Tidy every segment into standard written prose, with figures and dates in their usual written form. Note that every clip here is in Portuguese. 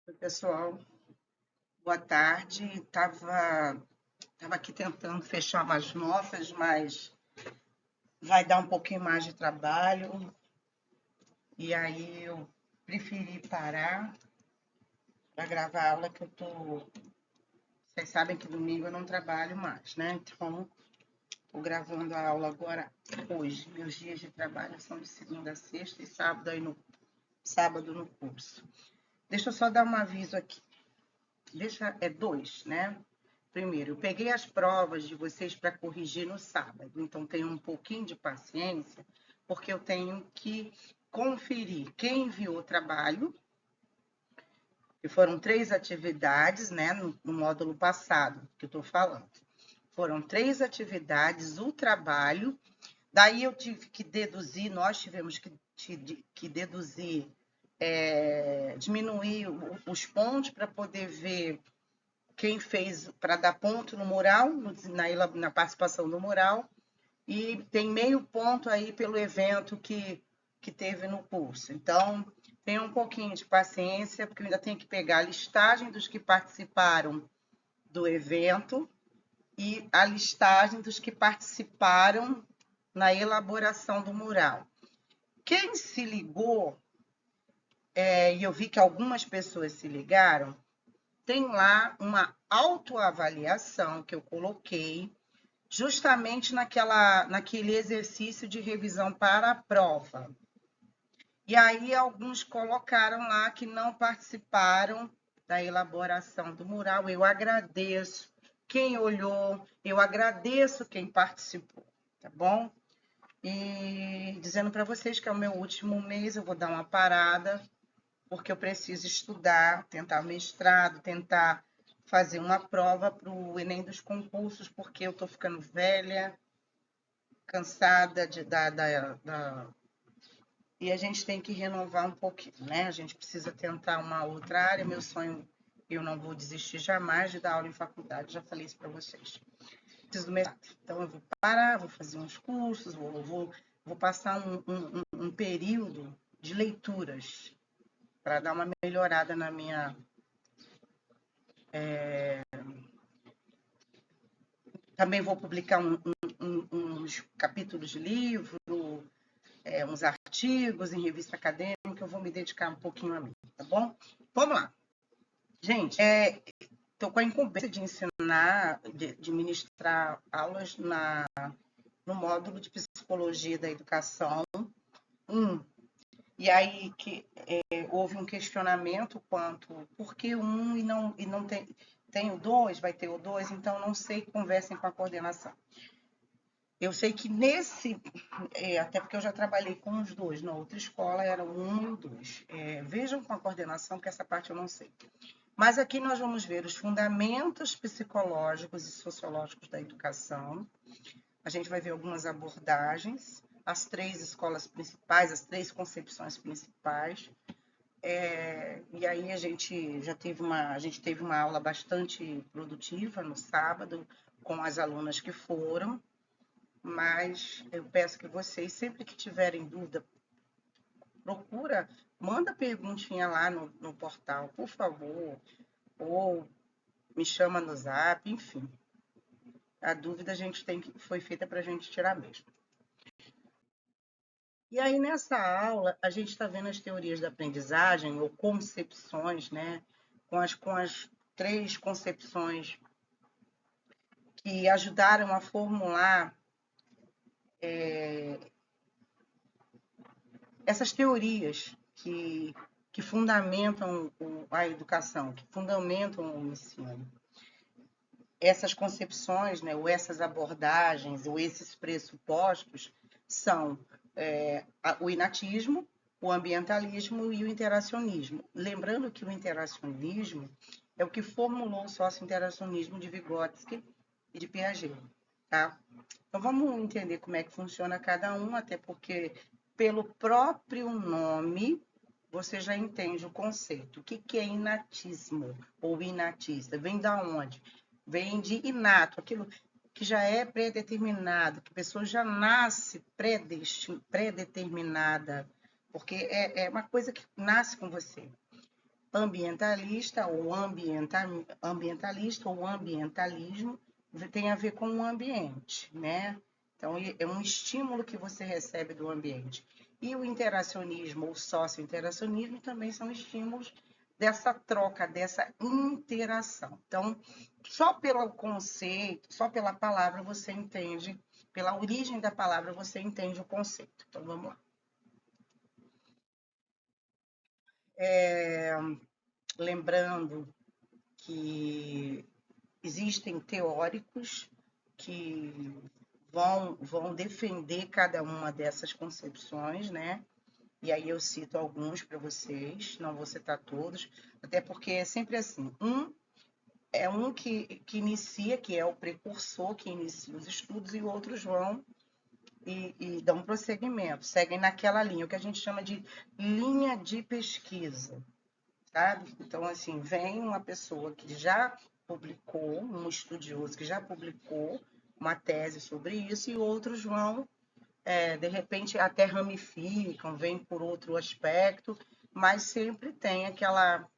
Oi, pessoal, boa tarde. Tava aqui tentando fechar umas notas, mas vai dar um pouquinho mais de trabalho. E aí eu preferi parar para gravar a aula que eu tô. Vocês sabem que domingo eu não trabalho mais, né? Então, tô gravando a aula agora hoje. Meus dias de trabalho são de segunda a sexta e sábado no curso. Deixa eu só dar um aviso aqui. É dois, né? Primeiro, eu peguei as provas de vocês para corrigir no sábado, então tenham um pouquinho de paciência, porque eu tenho que conferir quem enviou o trabalho, que foram 3 atividades, né, no módulo passado que eu estou falando. Foram 3 atividades, o trabalho, daí eu tive que deduzir, nós tivemos que deduzir, diminuir os pontos para poder ver quem fez para dar ponto no mural, na participação do mural, e tem meio ponto aí pelo evento que teve no curso. Então, tenha um pouquinho de paciência, porque eu ainda tenho que pegar a listagem dos que participaram do evento e a listagem dos que participaram na elaboração do mural. Quem se ligou, e eu vi que algumas pessoas se ligaram, tem lá uma autoavaliação que eu coloquei justamente naquele exercício de revisão para a prova. E aí alguns colocaram lá que não participaram da elaboração do mural. Eu agradeço quem olhou, eu agradeço quem participou, tá bom? E dizendo para vocês que é o meu último mês, eu vou dar uma parada, porque eu preciso estudar, tentar mestrado, tentar fazer uma prova para o Enem dos concursos, porque eu estou ficando velha, cansada e a gente tem que renovar um pouquinho, né? A gente precisa tentar uma outra área. Meu sonho, eu não vou desistir jamais de dar aula em faculdade, já falei isso para vocês. Preciso do mestrado. Então, eu vou parar, vou fazer uns cursos, vou passar um período de leituras para dar uma melhorada na minha. Também vou publicar uns capítulos de livro, uns artigos em revista acadêmica, eu vou me dedicar um pouquinho a mim, tá bom? Vamos lá. Gente, estou com a incumbência de ensinar, de ministrar aulas no módulo de Psicologia da Educação 1. E aí houve um questionamento quanto por que um e não tem o 2, vai ter o 2, então não sei, conversem com a coordenação. Eu sei que até porque eu já trabalhei com os dois, na outra escola era o 1 e o 2. Vejam com a coordenação, que essa parte eu não sei. Mas aqui nós vamos ver os fundamentos psicológicos e sociológicos da educação. A gente vai ver algumas abordagens, as 3 escolas principais, as 3 concepções principais. E aí a gente teve uma aula bastante produtiva no sábado com as alunas que foram. Mas eu peço que vocês, sempre que tiverem dúvida, manda perguntinha lá no portal, por favor, ou me chama no zap, enfim. A dúvida foi feita para a gente tirar mesmo. E aí, nessa aula, a gente está vendo as teorias da aprendizagem, ou concepções, né? Com as 3 concepções que ajudaram a formular essas teorias que fundamentam a educação, que fundamentam o ensino. Essas concepções, né, ou essas abordagens, ou esses pressupostos são o inatismo, o ambientalismo e o interacionismo. Lembrando que o interacionismo é o que formulou o socio-interacionismo de Vygotsky e de Piaget. Tá? Então, vamos entender como é que funciona cada um, até porque, pelo próprio nome, você já entende o conceito. O que é inatismo ou inatista? Vem da onde? Vem de inato, aquilo que já é predeterminado, que a pessoa já nasce predeterminada, porque é uma coisa que nasce com você. ambientalista ou ambientalista ou ambientalismo tem a ver com o ambiente, né? Então, é um estímulo que você recebe do ambiente. E o interacionismo ou socio-interacionismo também são estímulos dessa troca, dessa interação. Então, só pelo conceito, só pela palavra você entende, pela origem da palavra você entende o conceito. Então, vamos lá. Lembrando que existem teóricos que vão defender cada uma dessas concepções, né? E aí eu cito alguns para vocês, não vou citar todos, até porque é sempre assim, um que inicia, que é o precursor, que inicia os estudos, e outros vão e dão prosseguimento, seguem naquela linha, o que a gente chama de linha de pesquisa, sabe? Então, assim, vem uma pessoa que já publicou, um estudioso que já publicou uma tese sobre isso, e outros vão, de repente, até ramificam, vêm por outro aspecto, mas sempre tem aquela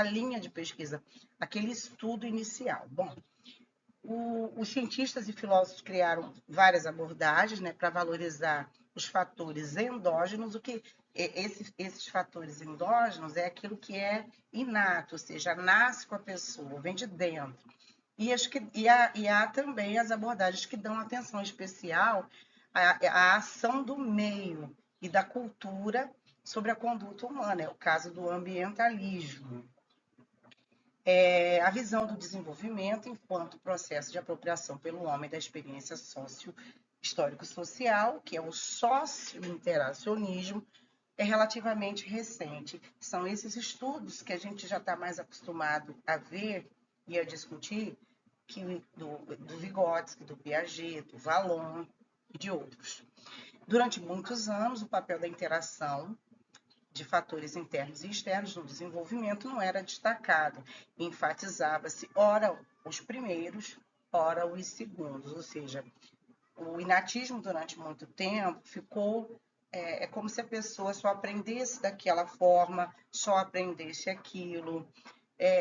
linha de pesquisa, aquele estudo inicial. Bom, os cientistas e filósofos criaram várias abordagens, né, para valorizar os fatores endógenos. O que esses fatores endógenos é aquilo que é inato, ou seja, nasce com a pessoa, vem de dentro. E há também as abordagens que dão atenção especial à ação do meio e da cultura sobre a conduta humana. É o caso do ambientalismo. A visão do desenvolvimento enquanto processo de apropriação pelo homem da experiência histórico-social, que é o socio-interacionismo, é relativamente recente. São esses estudos que a gente já está mais acostumado a ver e a discutir, do Vygotsky, do Piaget, do Vallon e de outros. Durante muitos anos, o papel da interação de fatores internos e externos no desenvolvimento não era destacado. Enfatizava-se, ora, os primeiros, ora, os segundos. Ou seja, o inatismo durante muito tempo ficou... É como se a pessoa só aprendesse daquela forma, só aprendesse aquilo.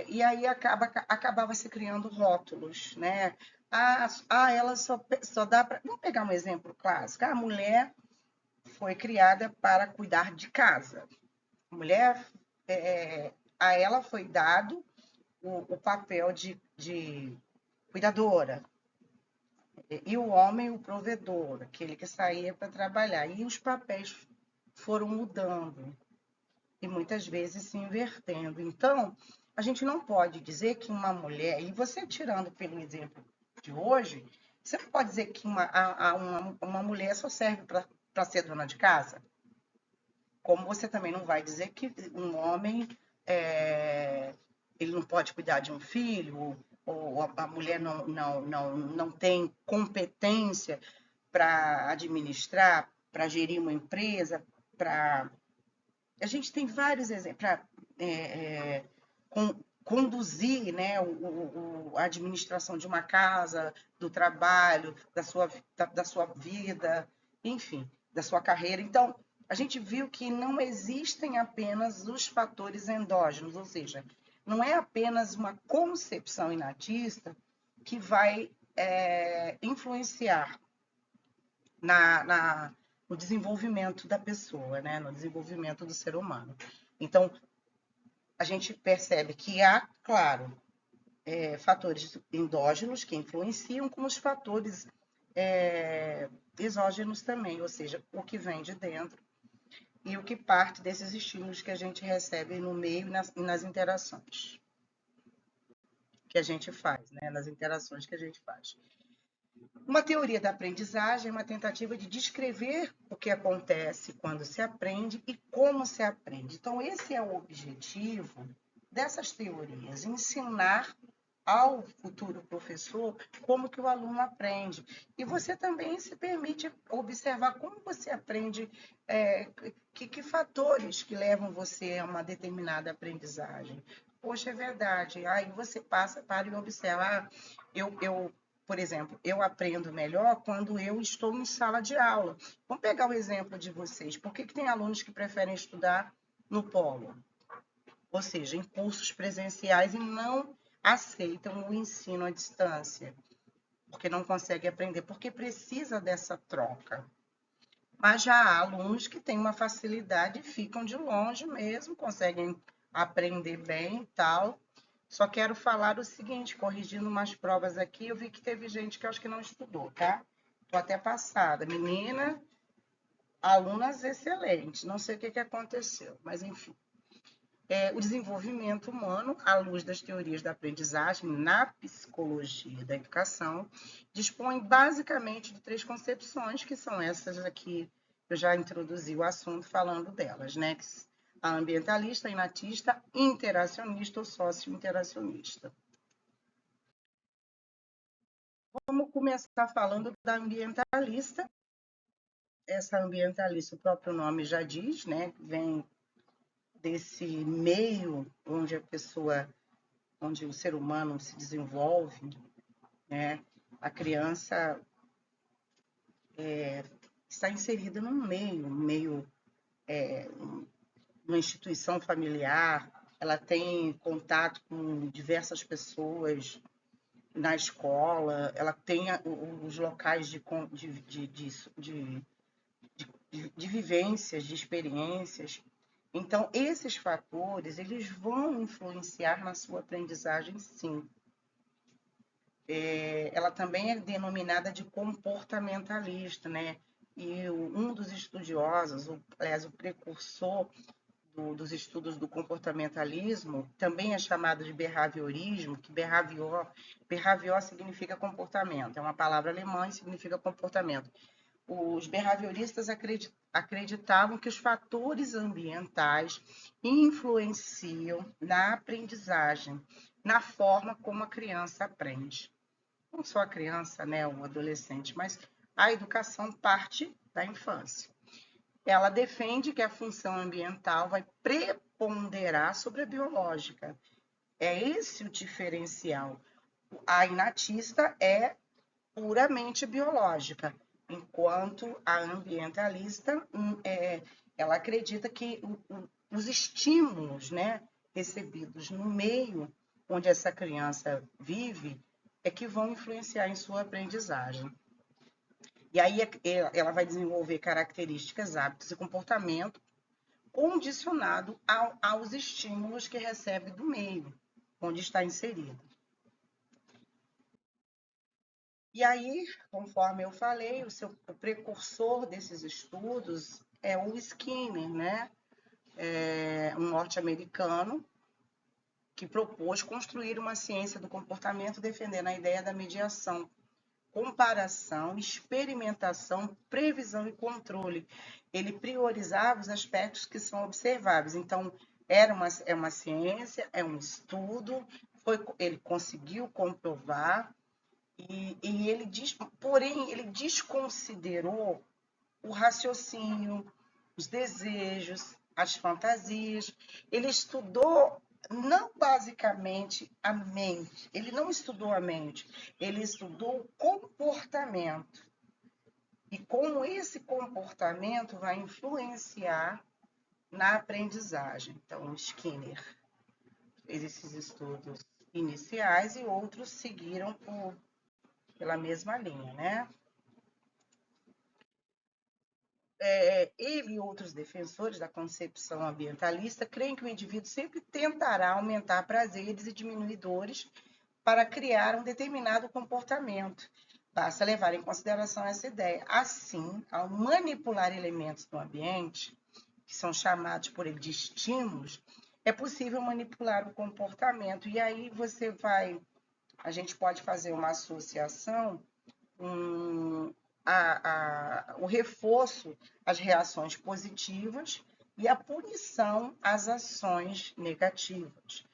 E aí acabava se criando rótulos, né? Ela só dá para... Vamos pegar um exemplo clássico. A mulher foi criada para cuidar de casa. A mulher, a ela foi dado o papel de cuidadora, e o homem o provedor, aquele que saía para trabalhar. E os papéis foram mudando e muitas vezes se invertendo. Então, a gente não pode dizer que uma mulher, e você tirando pelo exemplo de hoje, você não pode dizer que uma mulher só serve para ser dona de casa. Como você também não vai dizer que um homem ele não pode cuidar de um filho, ou a mulher não tem competência para administrar, para gerir uma empresa, para... A gente tem vários exemplos para conduzir, né, a administração de uma casa, do trabalho, da sua vida, enfim, da sua carreira. Então, a gente viu que não existem apenas os fatores endógenos, ou seja, não é apenas uma concepção inatista que vai influenciar no desenvolvimento da pessoa, né? No desenvolvimento do ser humano. Então, a gente percebe que há, claro, fatores endógenos que influenciam, como os fatores exógenos também, ou seja, o que vem de dentro e o que parte desses estímulos que a gente recebe no meio e nas interações que a gente faz, né? Nas interações que a gente faz. Uma teoria da aprendizagem é uma tentativa de descrever o que acontece quando se aprende e como se aprende. Então, esse é o objetivo dessas teorias, ensinar ao futuro professor como que o aluno aprende. E você também se permite observar como você aprende, que fatores que levam você a uma determinada aprendizagem. Poxa, é verdade. Aí você passa para e observa. Por exemplo, eu aprendo melhor quando eu estou em sala de aula. Vamos pegar o exemplo de vocês. Por que tem alunos que preferem estudar no polo? ou seja, em cursos presenciais e não aceitam o ensino à distância, porque não conseguem aprender, porque precisa dessa troca. Mas já há alunos que têm uma facilidade e ficam de longe mesmo, conseguem aprender bem e tal. Só quero falar o seguinte, corrigindo umas provas aqui, eu vi que teve gente que eu acho que não estudou, tá? Tô até passada. Menina, alunas excelentes, não sei o que aconteceu, mas enfim. O desenvolvimento humano, à luz das teorias da aprendizagem na psicologia da educação, dispõe basicamente de 3 concepções, que são essas aqui, eu já introduzi o assunto falando delas, né? A ambientalista, a inatista, interacionista ou socio-interacionista. Vamos começar falando da ambientalista. Essa ambientalista, o próprio nome já diz, né? Vem desse meio onde a pessoa, onde o ser humano se desenvolve, né? A criança está inserida num meio, uma instituição familiar, ela tem contato com diversas pessoas na escola, ela tem os locais de vivências, de experiências. Então, esses fatores, eles vão influenciar na sua aprendizagem, sim. Ela também é denominada de comportamentalista, né? E um dos estudiosos, aliás, o precursor dos estudos do comportamentalismo, também é chamado de behaviorismo, que behavior significa comportamento, é uma palavra alemã e significa comportamento. Os behavioristas acreditavam que os fatores ambientais influenciam na aprendizagem, na forma como a criança aprende. Não só a criança, né, o adolescente, mas a educação parte da infância. Ela defende que a função ambiental vai preponderar sobre a biológica. É esse o diferencial. A inatista é puramente biológica, enquanto a ambientalista ela acredita que os estímulos, né, recebidos no meio onde essa criança vive é que vão influenciar em sua aprendizagem. E aí ela vai desenvolver características, hábitos e comportamento condicionado aos estímulos que recebe do meio onde está inserido. E aí, conforme eu falei, o precursor desses estudos é o Skinner, né? Um norte-americano que propôs construir uma ciência do comportamento defendendo a ideia da mediação, comparação, experimentação, previsão e controle. Ele priorizava os aspectos que são observáveis. Então, é uma ciência, é um estudo, ele conseguiu comprovar, e ele porém, ele desconsiderou o raciocínio, os desejos, as fantasias. Ele estudou não basicamente a mente, ele não estudou a mente, ele estudou o comportamento. E como esse comportamento vai influenciar na aprendizagem. Então, Skinner fez esses estudos iniciais e outros seguiram pela mesma linha, né? Ele e outros defensores da concepção ambientalista creem que o indivíduo sempre tentará aumentar prazeres e diminuir dores para criar um determinado comportamento. Basta levar em consideração essa ideia. Assim, ao manipular elementos do ambiente, que são chamados por ele de estímulos, é possível manipular o comportamento. E aí a gente pode fazer uma associação, o reforço às reações positivas e a punição às ações negativas.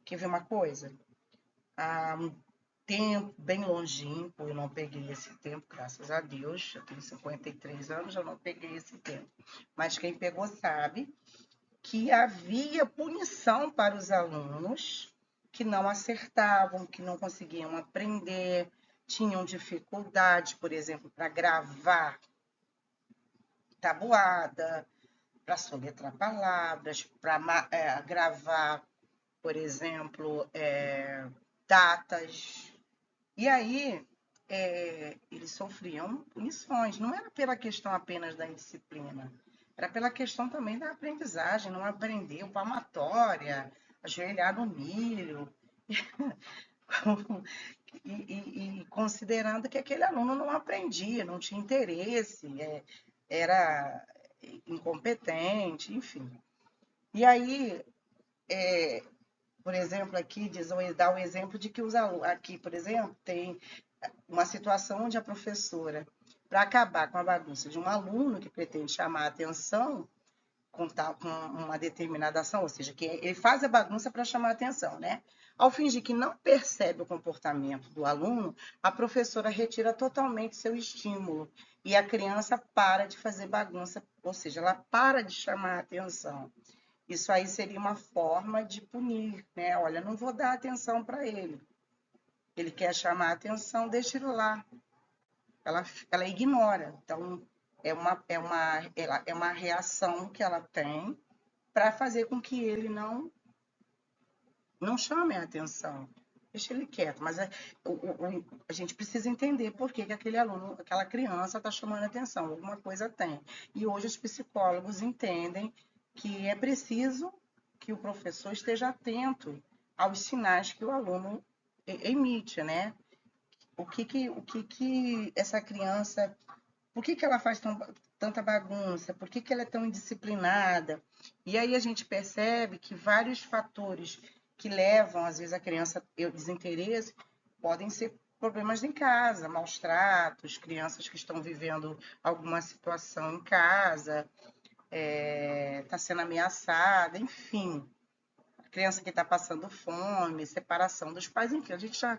Quer ver uma coisa? Há um tempo bem longínquo, eu não peguei esse tempo, graças a Deus, eu tenho 53 anos, eu não peguei esse tempo. Mas quem pegou sabe que havia punição para os alunos que não acertavam, que não conseguiam aprender, tinham dificuldade, por exemplo, para gravar tabuada, para soletrar palavras, para gravar, por exemplo, datas. E aí eles sofriam punições. Não era pela questão apenas da indisciplina, era pela questão também da aprendizagem. Não aprendeu palmatória, ajoelhar no milho. E considerando que aquele aluno não aprendia, não tinha interesse, era incompetente, enfim. E aí, por exemplo, aqui dá o exemplo de que os alunos, aqui, por exemplo, tem uma situação onde a professora, para acabar com a bagunça de um aluno que pretende chamar a atenção com uma determinada ação, ou seja, que ele faz a bagunça para chamar a atenção, né? Ao fingir que não percebe o comportamento do aluno, a professora retira totalmente seu estímulo e a criança para de fazer bagunça, ou seja, ela para de chamar a atenção. Isso aí seria uma forma de punir, né? Olha, não vou dar atenção para ele. Ele quer chamar a atenção, deixa ele lá. Ela ignora. Então, é uma reação que ela tem para fazer com que ele não chame a atenção. Deixa ele quieto. Mas a gente precisa entender por que aquele aluno, aquela criança está chamando a atenção. Alguma coisa tem. E hoje os psicólogos entendem que é preciso que o professor esteja atento aos sinais que o aluno emite, né? O que essa criança, por que ela faz tanta bagunça? Por que ela é tão indisciplinada? E aí a gente percebe que vários fatores que levam, às vezes, a criança ao desinteresse podem ser problemas em casa, maus tratos, crianças que estão vivendo alguma situação em casa, está sendo ameaçada, enfim. A criança que está passando fome, separação dos pais, enfim, a gente já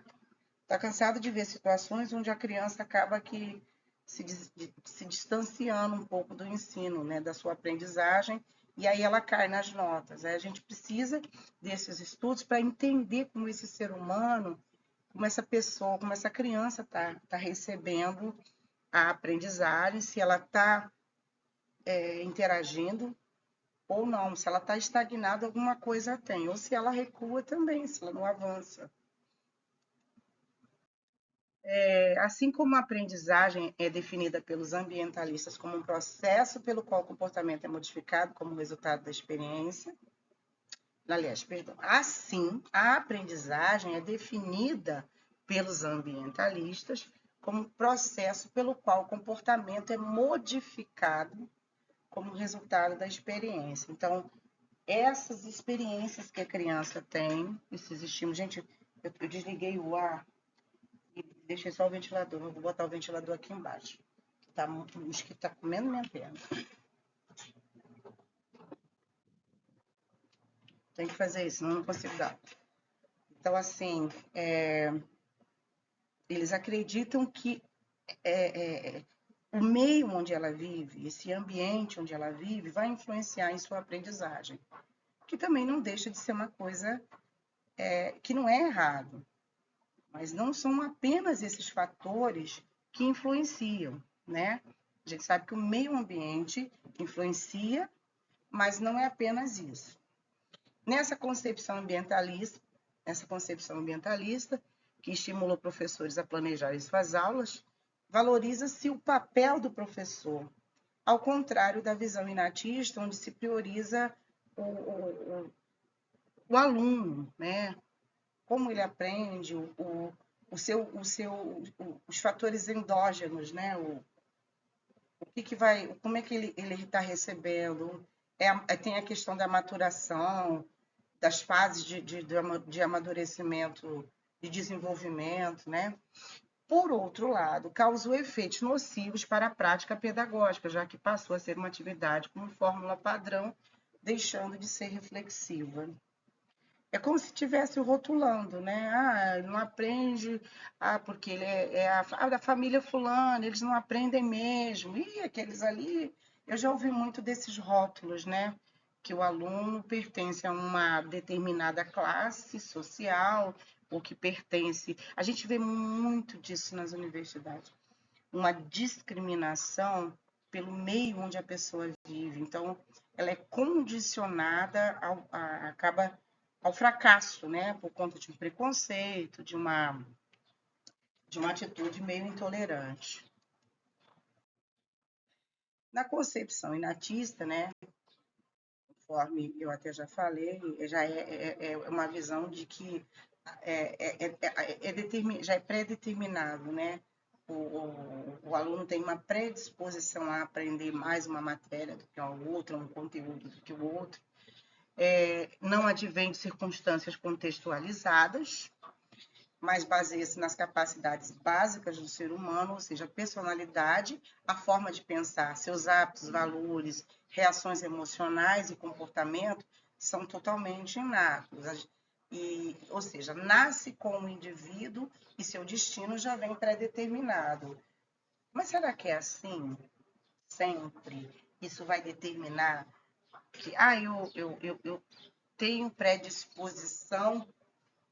está cansado de ver situações onde a criança acaba que se distanciando um pouco do ensino, né, da sua aprendizagem, e aí ela cai nas notas. Aí a gente precisa desses estudos para entender como esse ser humano, como essa pessoa, como essa criança está recebendo a aprendizagem, se ela está interagindo ou não, se ela está estagnada, alguma coisa tem, ou se ela recua também, se ela não avança. Assim como a aprendizagem é definida pelos ambientalistas como um processo pelo qual o comportamento é modificado como resultado da experiência, aliás, perdão, assim, a aprendizagem é definida pelos ambientalistas como um processo pelo qual o comportamento é modificado como resultado da experiência. Então, essas experiências que a criança tem, esses estímulos, gente, eu desliguei o ar e deixei só o ventilador. Eu vou botar o ventilador aqui embaixo. Tá, o mosquito tá comendo minha perna. Tem que fazer isso, senão eu não consigo dar. Então, assim, eles acreditam que o meio onde ela vive, esse ambiente onde ela vive, vai influenciar em sua aprendizagem. Que também não deixa de ser uma coisa que não é errado. Mas não são apenas esses fatores que influenciam, né? A gente sabe que o meio ambiente influencia, mas não é apenas isso. Nessa concepção ambientalista, que estimula professores a planejarem suas aulas, valoriza-se o papel do professor, ao contrário da visão inatista, onde se prioriza o aluno, né? Como ele aprende, os fatores endógenos, né? O que vai, como é que ele está recebendo? Tem a questão da maturação, das fases de amadurecimento, de desenvolvimento, né? Por outro lado, causou efeitos nocivos para a prática pedagógica, já que passou a ser uma atividade como fórmula padrão, deixando de ser reflexiva. É como se estivesse rotulando, né? Ah, ele não aprende, porque ele da família fulana, eles não aprendem mesmo. E aqueles ali, eu já ouvi muito desses rótulos, né? Que o aluno pertence a uma determinada classe social, ou que pertence. A gente vê muito disso nas universidades. Uma discriminação pelo meio onde a pessoa vive. Então, ela é condicionada acaba ao fracasso, né? Por conta de um preconceito, de uma atitude meio intolerante. Na concepção inatista, né? Conforme eu até já falei, já é uma visão de que já é pré-determinado, né? O aluno tem uma predisposição a aprender mais uma matéria do que a outra, um conteúdo do que o outro. Não advém de circunstâncias contextualizadas, mas baseia-se nas capacidades básicas do ser humano, ou seja, a personalidade, a forma de pensar, seus hábitos, valores, reações emocionais e comportamento são totalmente inatos. Ou seja, nasce com o indivíduo e seu destino já vem pré-determinado. Mas será que é assim sempre? Isso vai determinar que eu tenho predisposição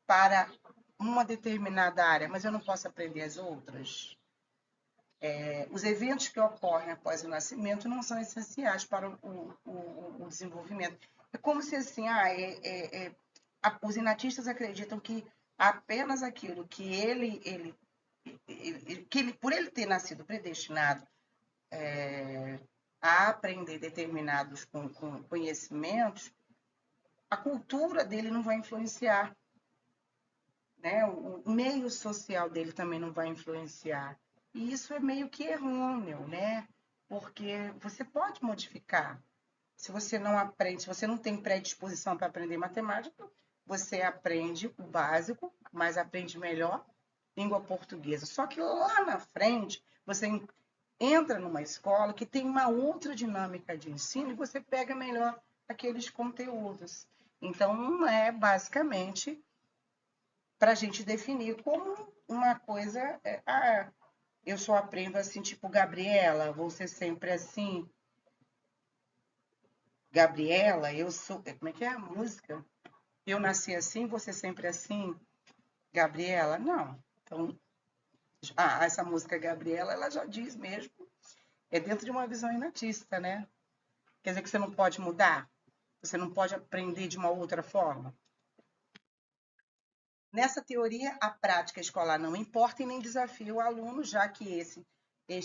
para uma determinada área, mas eu não posso aprender as outras? Os eventos que ocorrem após o nascimento não são essenciais para o desenvolvimento. É como se assim, os inatistas acreditam que apenas aquilo que por ele ter nascido predestinado a aprender determinados conhecimentos, a cultura dele não vai influenciar, né? O meio social dele também não vai influenciar. E isso é meio que errôneo, né? Porque você pode modificar. Se você não aprende, se você não tem predisposição para aprender matemática, você aprende o básico, mas aprende melhor língua portuguesa. Só que lá na frente, você entra numa escola que tem uma outra dinâmica de ensino e você pega melhor aqueles conteúdos. Então, é basicamente para a gente definir como uma coisa. Eu só aprendo assim, tipo Gabriela, vou ser sempre assim. Gabriela, eu sou. Como é que é a música? Eu nasci assim, você sempre assim, Gabriela? Não. Então, essa música Gabriela, ela já diz mesmo, é dentro de uma visão inatista, né? Quer dizer que você não pode mudar? Você não pode aprender de uma outra forma? Nessa teoria, a prática escolar não importa e nem desafia o aluno, já que este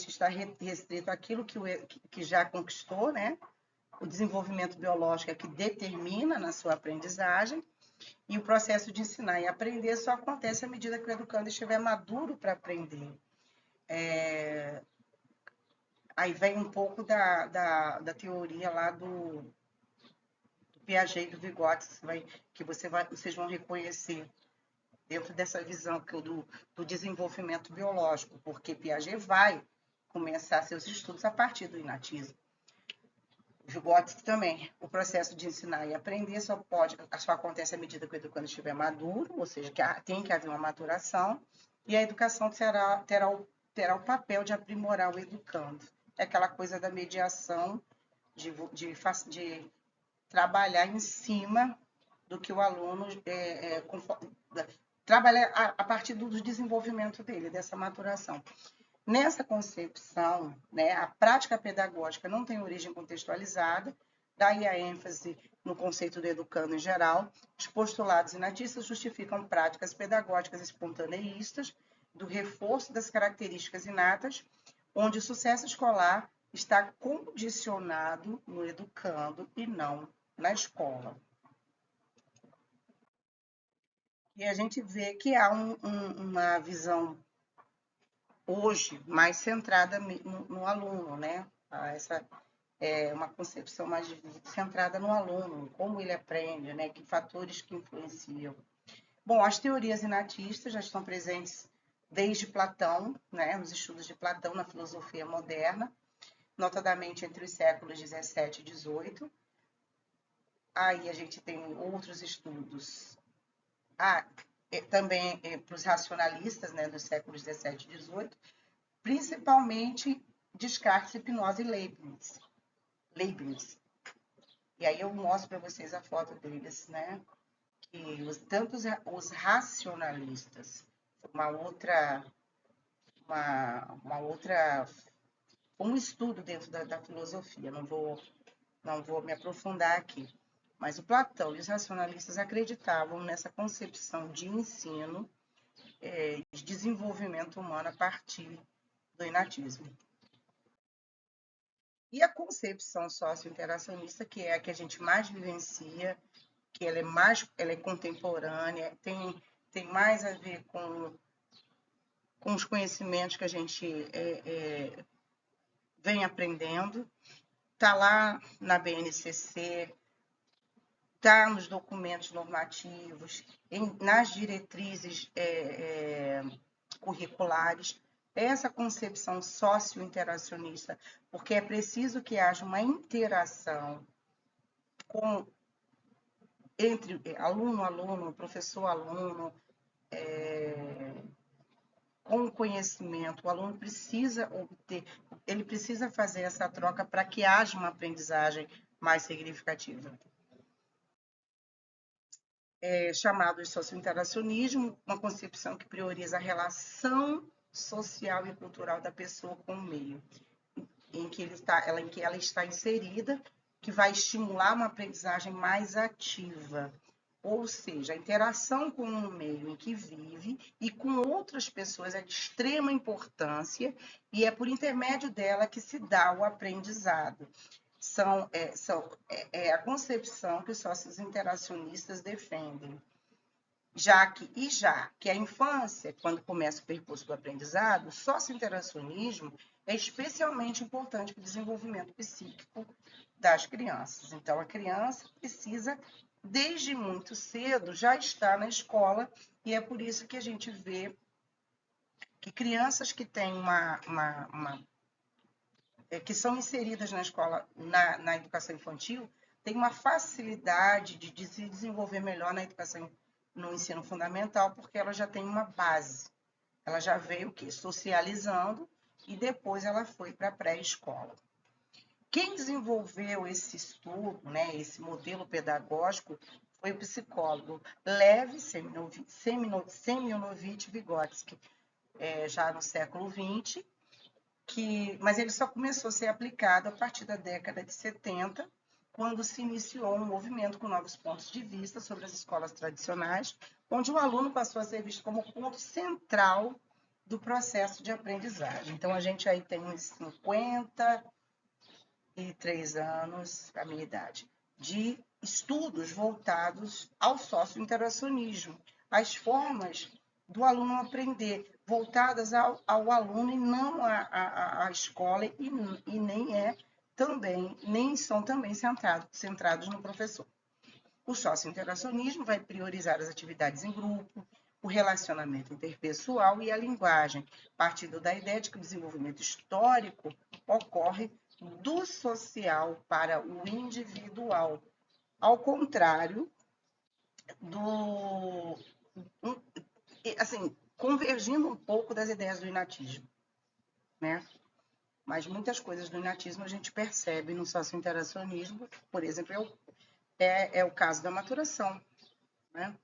está restrito àquilo que já conquistou, né? O desenvolvimento biológico é que determina na sua aprendizagem, e o processo de ensinar e aprender só acontece à medida que o educando estiver maduro para aprender. Aí vem um pouco da teoria lá do Piaget e do Vygotsky, vocês vão reconhecer dentro dessa visão do desenvolvimento biológico, porque Piaget vai começar seus estudos a partir do inatismo. Vygotsky também. O processo de ensinar e aprender só acontece à medida que o educando estiver maduro, ou seja, tem que haver uma maturação, e a educação terá o papel de aprimorar o educando. É aquela coisa da mediação, de trabalhar em cima do que o aluno trabalhar a partir do desenvolvimento dele, dessa maturação. Nessa concepção, né, a prática pedagógica não tem origem contextualizada, daí a ênfase no conceito do educando em geral. Os postulados inatistas justificam práticas pedagógicas espontaneístas, do reforço das características inatas, onde o sucesso escolar está condicionado no educando e não na escola. E a gente vê que há uma visão hoje mais centrada no aluno, né? Essa é uma concepção mais centrada no aluno, como ele aprende, né? Que fatores que influenciam. Bom, as teorias inatistas já estão presentes desde Platão, né? Nos estudos de Platão na filosofia moderna, notadamente entre os séculos 17 e 18. Aí a gente tem outros estudos. Também para os racionalistas, né, dos séculos 17 e 18, principalmente Descartes, Spinoza e Leibniz. E aí eu mostro para vocês a foto deles, né? Que tanto os racionalistas, uma outra como estudo dentro da filosofia. Não vou me aprofundar aqui. Mas o Platão e os racionalistas acreditavam nessa concepção de ensino, de desenvolvimento humano a partir do inatismo. E a concepção socio-interacionista, que é a que a gente mais vivencia, que ela é contemporânea, tem mais a ver com os conhecimentos que a gente vem aprendendo, está lá na BNCC, está nos documentos normativos, nas diretrizes curriculares, essa concepção socio-interacionista, porque é preciso que haja uma interação entre aluno-aluno, professor-aluno, com o conhecimento. O aluno precisa obter, ele precisa fazer essa troca para que haja uma aprendizagem mais significativa. Chamado de socio-interacionismo, uma concepção que prioriza a relação social e cultural da pessoa com o meio em que ela está inserida, que vai estimular uma aprendizagem mais ativa, ou seja, a interação com o meio em que vive e com outras pessoas é de extrema importância e é por intermédio dela que se dá o aprendizado. É a concepção que os sócios interacionistas defendem. Já que a infância, quando começa o percurso do aprendizado, o socio-interacionismo é especialmente importante para o desenvolvimento psíquico das crianças. Então, a criança precisa, desde muito cedo, já estar na escola, e é por isso que a gente vê que crianças que têm que são inseridas na escola, na educação infantil, têm uma facilidade de se desenvolver melhor na educação, no ensino fundamental, porque ela já tem uma base. Ela já veio o quê? Socializando e depois ela foi para a pré-escola. Quem desenvolveu esse estudo, né, esse modelo pedagógico, foi o psicólogo Lev Semyonovich Vygotsky, já no século XX, mas ele só começou a ser aplicado a partir da década de 70, quando se iniciou um movimento com novos pontos de vista sobre as escolas tradicionais, onde o aluno passou a ser visto como ponto central do processo de aprendizagem. Então, a gente aí tem uns 53 anos, a minha idade, de estudos voltados ao socio-interacionismo, às formas do aluno aprender, voltadas ao aluno e não à escola, e nem são também centrados no professor. O socio-interacionismo vai priorizar as atividades em grupo, o relacionamento interpessoal e a linguagem, partindo da ideia de que o desenvolvimento histórico ocorre do social para o individual, ao contrário convergindo um pouco das ideias do inatismo, né? Mas muitas coisas do inatismo a gente percebe no socio-interacionismo, por exemplo, é o caso da maturação, né?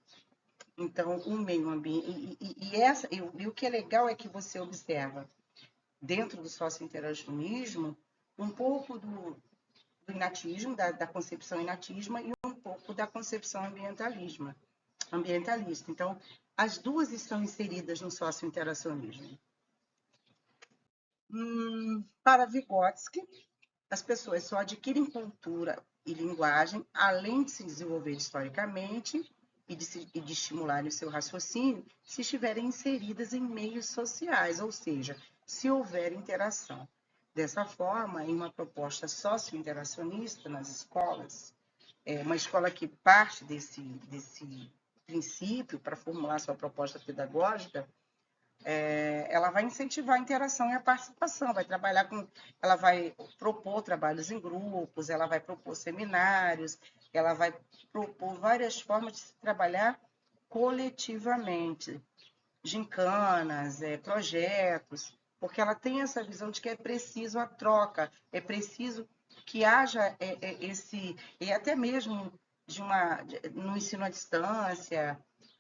Então, o meio ambiente. E o que é legal é que você observa, dentro do socio-interacionismo, um pouco do inatismo, da concepção inatisma, e um pouco da concepção ambientalista. Então, as duas estão inseridas no socio-interacionismo. Para Vygotsky, as pessoas só adquirem cultura e linguagem, além de se desenvolver historicamente e de estimularem o seu raciocínio, se estiverem inseridas em meios sociais, ou seja, se houver interação. Dessa forma, em uma proposta socio-interacionista nas escolas, uma escola que parte desse princípio para formular sua proposta pedagógica, ela vai incentivar a interação e a participação, ela vai propor trabalhos em grupos, ela vai propor seminários, ela vai propor várias formas de se trabalhar coletivamente, gincanas, projetos, porque ela tem essa visão de que é preciso a troca, é preciso que haja e até mesmo no ensino à distância,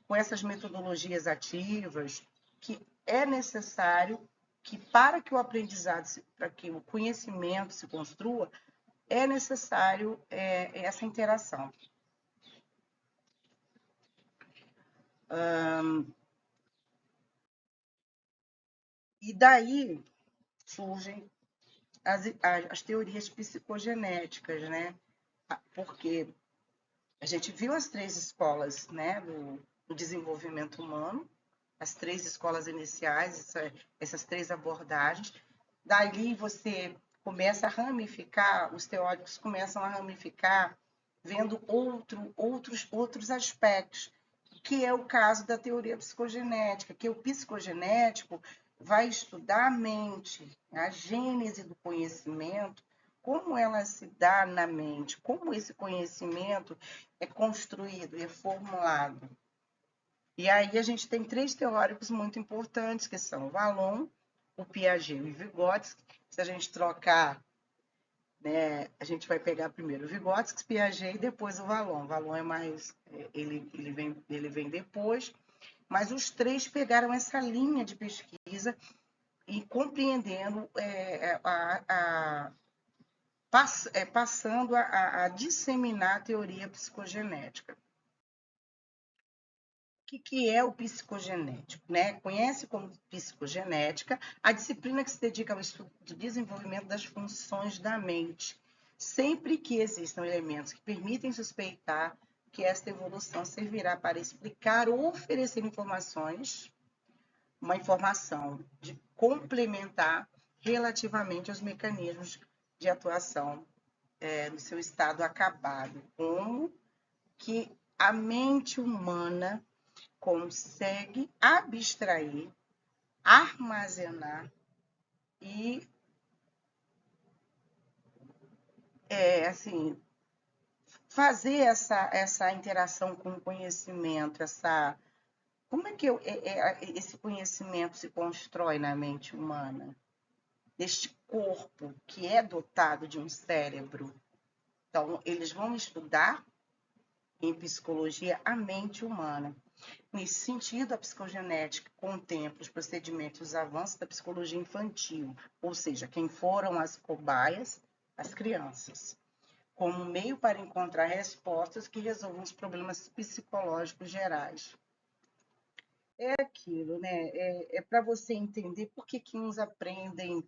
com essas metodologias ativas, que é necessário que para que o aprendizado, para que o conhecimento se construa, é necessário essa interação. E daí surgem as teorias psicogenéticas, né? Porque a gente viu as 3 escolas, né, do desenvolvimento humano, as 3 escolas iniciais, essas 3 abordagens. Dali você começa a ramificar, os teóricos começam a ramificar, vendo outros aspectos, que é o caso da teoria psicogenética, que o psicogenético vai estudar a mente, a gênese do conhecimento, como ela se dá na mente, como esse conhecimento é construído, é formulado. E aí a gente tem 3 teóricos muito importantes, que são o Vallon, o Piaget e o Vygotsky. Se a gente trocar, né, a gente vai pegar primeiro o Vygotsky, Piaget e depois o Vallon. O Vallon é mais, ele vem depois, mas os 3 pegaram essa linha de pesquisa e compreendendo, passando a disseminar a teoria psicogenética. O que é o psicogenético, né? Conhece como psicogenética a disciplina que se dedica ao estudo do desenvolvimento das funções da mente, sempre que existam elementos que permitem suspeitar que esta evolução servirá para explicar ou oferecer uma informação de complementar relativamente aos mecanismos de atuação no seu estado acabado, como que a mente humana consegue abstrair, armazenar e, assim, fazer essa interação com o conhecimento, como é que esse conhecimento se constrói na mente humana? Deste corpo que é dotado de um cérebro. Então, eles vão estudar em psicologia a mente humana. Nesse sentido, a psicogenética contempla os procedimentos e os avanços da psicologia infantil, ou seja, quem foram as cobaias, as crianças, como meio para encontrar respostas que resolvam os problemas psicológicos gerais. É aquilo, né? É para você entender por que uns aprendem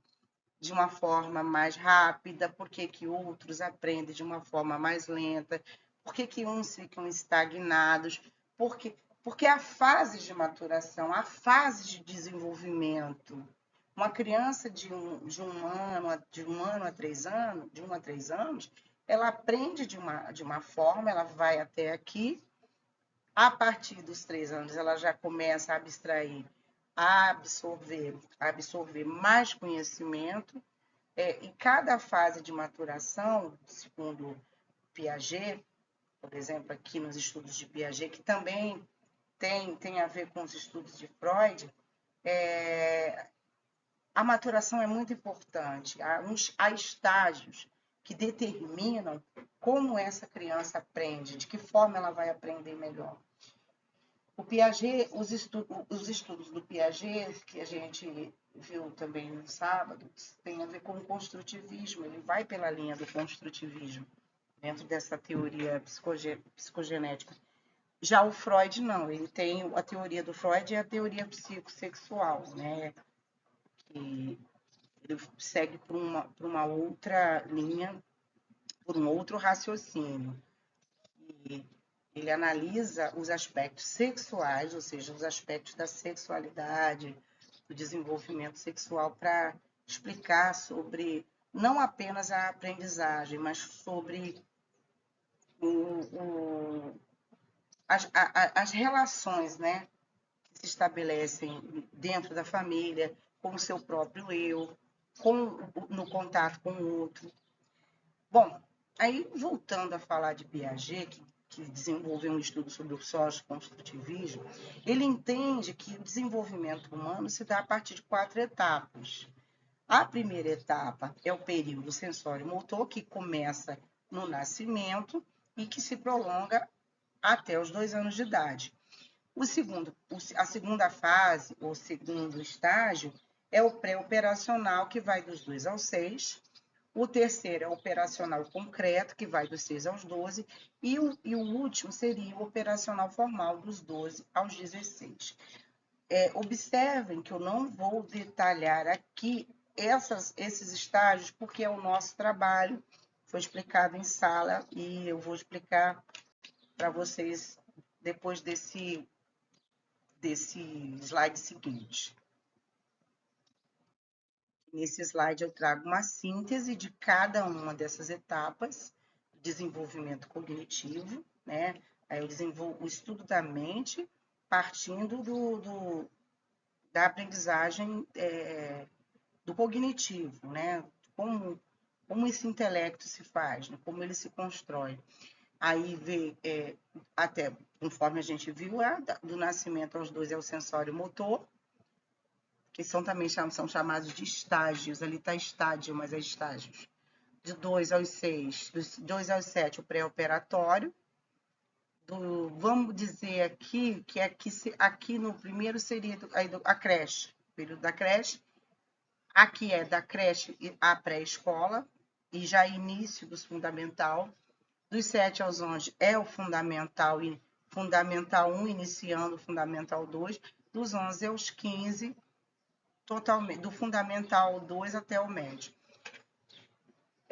de uma forma mais rápida, por que outros aprendem de uma forma mais lenta, por que uns ficam estagnados, porque a fase de maturação, a fase de desenvolvimento, uma criança de um ano a 3 anos, de 1 a 3 anos, ela aprende de uma forma, ela vai até aqui, a partir dos 3 anos ela já começa a abstrair, a absorver mais conhecimento, e cada fase de maturação, segundo Piaget, por exemplo, aqui nos estudos de Piaget, que também tem a ver com os estudos de Freud, a maturação é muito importante. Há estágios que determinam como essa criança aprende, de que forma ela vai aprender melhor. O Piaget, os estudos do Piaget, que a gente viu também no sábado, tem a ver com o construtivismo, ele vai pela linha do construtivismo, dentro dessa teoria psicogenética. Já o Freud, não, ele tem a teoria do Freud e a teoria psicossexual, né? Que ele segue por uma outra linha, por um outro raciocínio. E ele analisa os aspectos sexuais, ou seja, os aspectos da sexualidade, do desenvolvimento sexual, para explicar sobre não apenas a aprendizagem, mas sobre as relações, né, que se estabelecem dentro da família, com o seu próprio eu, no contato com o outro. Bom, aí voltando a falar de Piaget, que desenvolveu um estudo sobre o socioconstrutivismo, ele entende que o desenvolvimento humano se dá a partir de 4 etapas. A primeira etapa é o período sensório-motor, que começa no nascimento e que se prolonga até os 2 anos de idade. A segunda fase, ou segundo estágio, é o pré-operacional, que vai dos 2 aos 6. O terceiro é o operacional concreto, que vai dos 6 aos 12. E o último seria o operacional formal, dos 12 aos 16. Observem que eu não vou detalhar aqui esses estágios, porque é o nosso trabalho, foi explicado em sala, e eu vou explicar para vocês depois desse slide seguinte. Nesse slide eu trago uma síntese de cada uma dessas etapas do desenvolvimento cognitivo, né? Aí eu desenvolvo o estudo da mente partindo da aprendizagem do cognitivo, né? Como esse intelecto se faz, né? Como ele se constrói. Aí vê, até conforme a gente viu, do nascimento aos 2 é o sensório motor, que também são chamados de estágios. Ali está estádio, mas é estágios. De 2 aos 6, dos 2 aos 7, o pré-operatório. Vamos dizer aqui que aqui no primeiro seria a creche, o período da creche. Aqui é da creche à pré-escola, e já início dos fundamental. Dos 7 aos 11 é o fundamental, e fundamental 1 iniciando o fundamental 2. Dos 11 aos 15, totalmente, do fundamental 2 até o médio.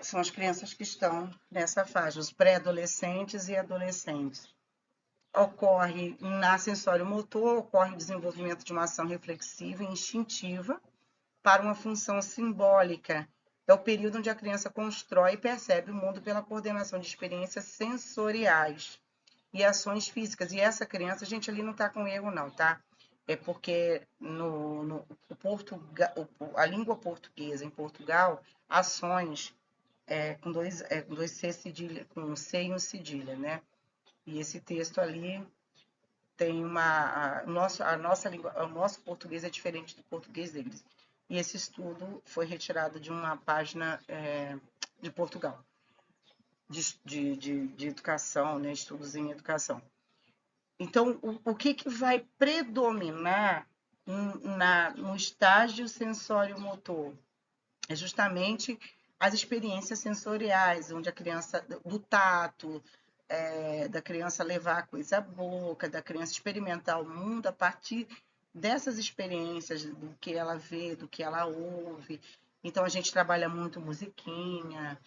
São as crianças que estão nessa faixa, os pré-adolescentes e adolescentes. Ocorre na sensório-motor, ocorre o desenvolvimento de uma ação reflexiva e instintiva para uma função simbólica. É o período onde a criança constrói e percebe o mundo pela coordenação de experiências sensoriais e ações físicas. E essa criança, a gente ali não está com erro não, tá? É porque a língua portuguesa em Portugal, ações com dois C cedilha, com C e um cedilha, né? E esse texto ali tem o nosso português é diferente do português deles. E esse estudo foi retirado de uma página de Portugal, de educação, né? Estudos em educação. Então, o que vai predominar no estágio sensório-motor? É justamente as experiências sensoriais, onde a criança, do tato, da criança levar a coisa à boca, da criança experimentar o mundo a partir dessas experiências, do que ela vê, do que ela ouve. Então, a gente trabalha muito musiquinha,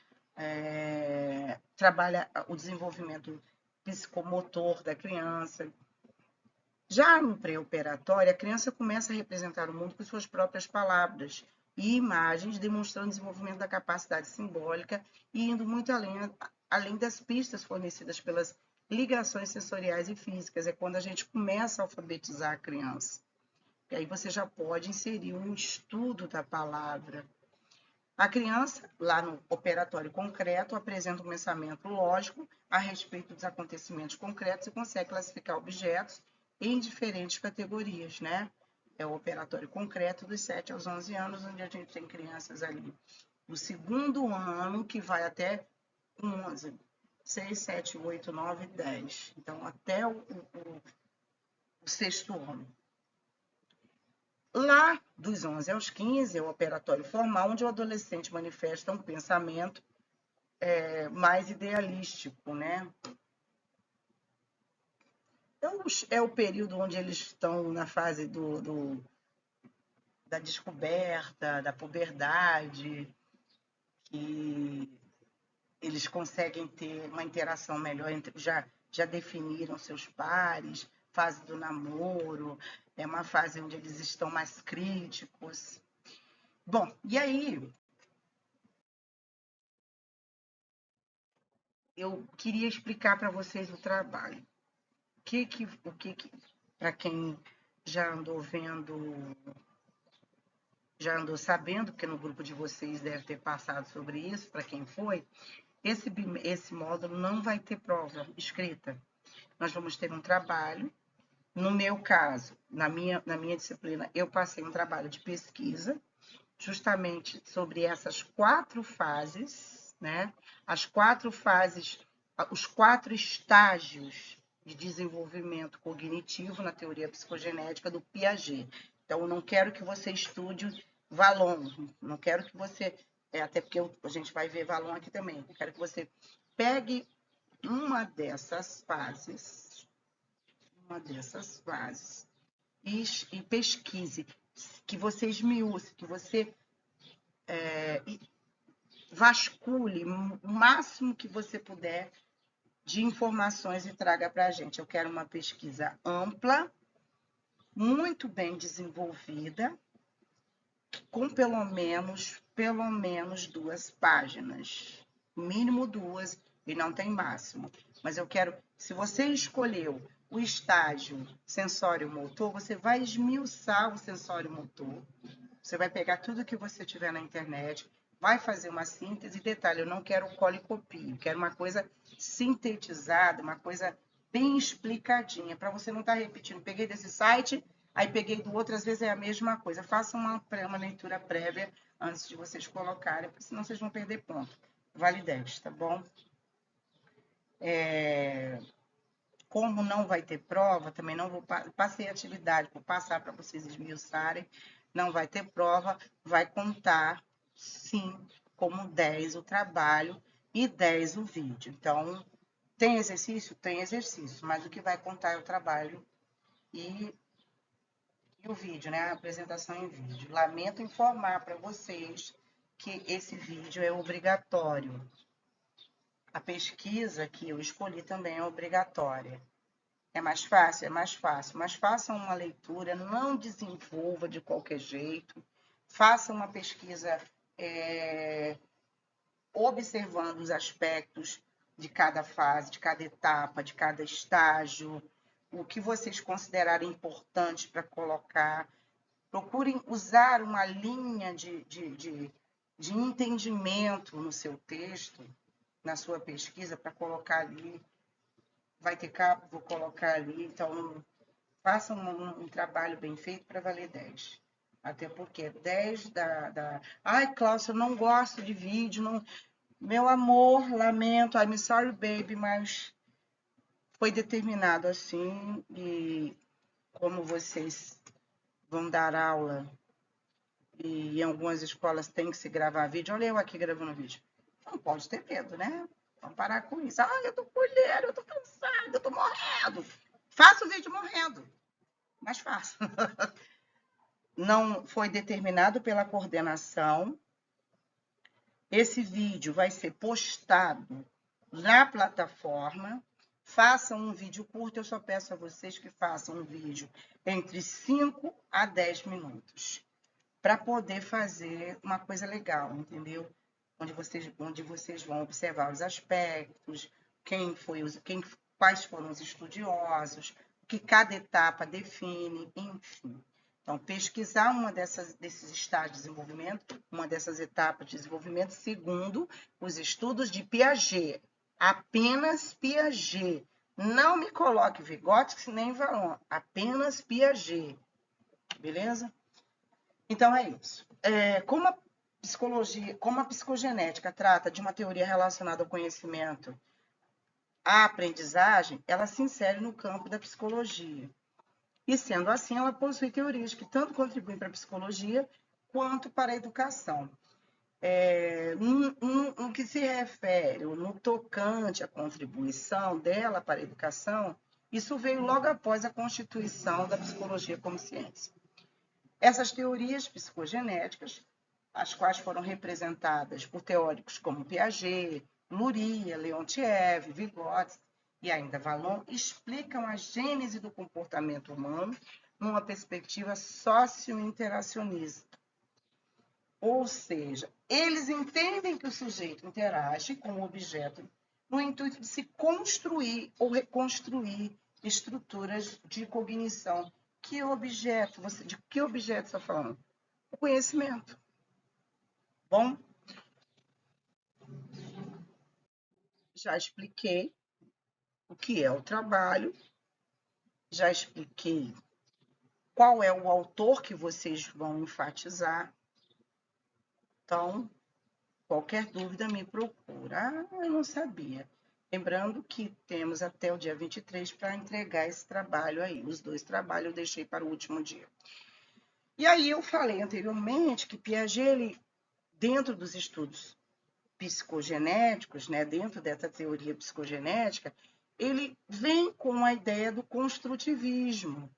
trabalha o desenvolvimento psicomotor da criança. Já no pré-operatório, a criança começa a representar o mundo com suas próprias palavras e imagens, demonstrando o desenvolvimento da capacidade simbólica e indo muito além das pistas fornecidas pelas ligações sensoriais e físicas. É quando a gente começa a alfabetizar a criança. E aí você já pode inserir um estudo da palavra. A criança, lá no operatório concreto, apresenta um pensamento lógico a respeito dos acontecimentos concretos e consegue classificar objetos em diferentes categorias, né? É o operatório concreto dos 7 aos 11 anos, onde a gente tem crianças ali do segundo ano, que vai até 11, 6, 7, 8, 9, 10. Então, até o sexto ano. Lá, dos 11 aos 15, é o operatório formal, onde o adolescente manifesta um pensamento mais idealístico, né? Então, é o período onde eles estão na fase da descoberta, da puberdade, que eles conseguem ter uma interação melhor, já definiram seus pares, fase do namoro, é uma fase onde eles estão mais críticos. Bom, e aí eu queria explicar para vocês o trabalho. Para quem já andou vendo, já andou sabendo, porque no grupo de vocês deve ter passado sobre isso, para quem foi, esse módulo não vai ter prova escrita. Nós vamos ter um trabalho. No meu caso, na minha disciplina, eu passei um trabalho de pesquisa, justamente sobre essas 4 fases, né? As 4 fases, os 4 estágios de desenvolvimento cognitivo na teoria psicogenética do Piaget. Então, eu não quero que você estude Valon. Não quero que você, até porque a gente vai ver Valon aqui também. Eu quero que você pegue uma dessas fases e pesquise, que você esmiúce, que você vasculhe o máximo que você puder de informações e traga para a gente. Eu quero uma pesquisa ampla, muito bem desenvolvida, com pelo menos 2 páginas, mínimo 2, e não tem máximo. Mas eu quero, se você escolheu o estágio sensório-motor, você vai esmiuçar o sensório-motor, você vai pegar tudo que você tiver na internet, vai fazer uma síntese. Detalhe, eu não quero cola e copia, eu quero uma coisa sintetizada, uma coisa bem explicadinha, para você não estar repetindo. Peguei desse site, aí peguei do outro, às vezes é a mesma coisa. Faça uma leitura prévia antes de vocês colocarem, porque senão vocês vão perder ponto. Vale 10, tá bom? Como não vai ter prova, também não vou passei a atividade, vou passar para vocês esmiuçarem, não vai ter prova, vai contar, sim, como 10 o trabalho e 10 o vídeo. Então, tem exercício? Tem exercício, mas o que vai contar é o trabalho e o vídeo, né? A apresentação em vídeo. Lamento informar para vocês que esse vídeo é obrigatório. A pesquisa que eu escolhi também é obrigatória. É mais fácil? É mais fácil. Mas façam uma leitura, não desenvolva de qualquer jeito. Faça uma pesquisa observando os aspectos de cada fase, de cada etapa, de cada estágio, o que vocês considerarem importante para colocar. Procurem usar uma linha de entendimento no seu texto, na sua pesquisa, para colocar ali. Vai ter capa, vou colocar ali. Então, façam um trabalho bem feito para valer 10. Até porque 10 Ai, Cláudia, eu não gosto de vídeo. Não... Meu amor, lamento, I'm sorry, baby, mas foi determinado assim. E como vocês vão dar aula e em algumas escolas tem que se gravar vídeo, olha eu aqui gravando vídeo. Não pode ter medo, né? Vamos parar com isso. Ah, eu tô colhendo, eu tô cansada, eu tô morrendo. Faça o vídeo morrendo. Mais fácil. Não foi determinado pela coordenação. Esse vídeo vai ser postado na plataforma. Façam um vídeo curto, eu só peço a vocês que façam um vídeo entre 5 a 10 minutos, para poder fazer uma coisa legal, entendeu? Onde vocês vão observar os aspectos, quais foram os estudiosos, o que cada etapa define, enfim. Então, pesquisar desses estágios de desenvolvimento, uma dessas etapas de desenvolvimento, segundo os estudos de Piaget, apenas Piaget. Não me coloque Vygotsky nem Valon, apenas Piaget, beleza? Então, é isso. Como a psicogenética trata de uma teoria relacionada ao conhecimento, à aprendizagem, ela se insere no campo da psicologia. E, sendo assim, ela possui teorias que tanto contribuem para a psicologia quanto para a educação. No que se refere, no tocante à contribuição dela para a educação, isso veio logo após a constituição da psicologia como ciência. Essas teorias psicogenéticas, as quais foram representadas por teóricos como Piaget, Luria, Leontiev, Vygotsky e ainda Valon, explicam a gênese do comportamento humano numa perspectiva socio-interacionista. Ou seja, eles entendem que o sujeito interage com o objeto no intuito de se construir ou reconstruir estruturas de cognição. Que objeto? De que objeto você está falando? O conhecimento. Bom, já expliquei o que é o trabalho, já expliquei qual é o autor que vocês vão enfatizar. Então, qualquer dúvida me procura. Ah, eu não sabia. Lembrando que temos até o dia 23 para entregar esse trabalho aí. Os 2 trabalhos eu deixei para o último dia. E aí eu falei anteriormente que Piaget, ele, dentro dos estudos psicogenéticos, né, dentro dessa teoria psicogenética, ele vem com a ideia do construtivismo,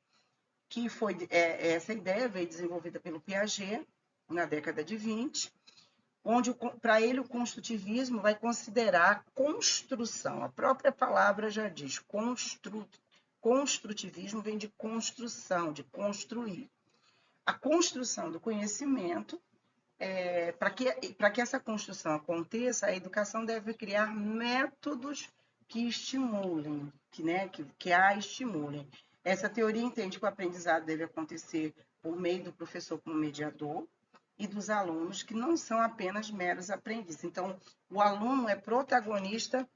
que foi essa ideia veio desenvolvida pelo Piaget na década de 20, onde para ele o construtivismo vai considerar a construção. A própria palavra já diz, construtivismo vem de construção, de construir. A construção do conhecimento, para que essa construção aconteça, a educação deve criar métodos que estimulem, que a estimulem. Essa teoria entende que o aprendizado deve acontecer por meio do professor como mediador e dos alunos, que não são apenas meros aprendizes. Então, o aluno é protagonista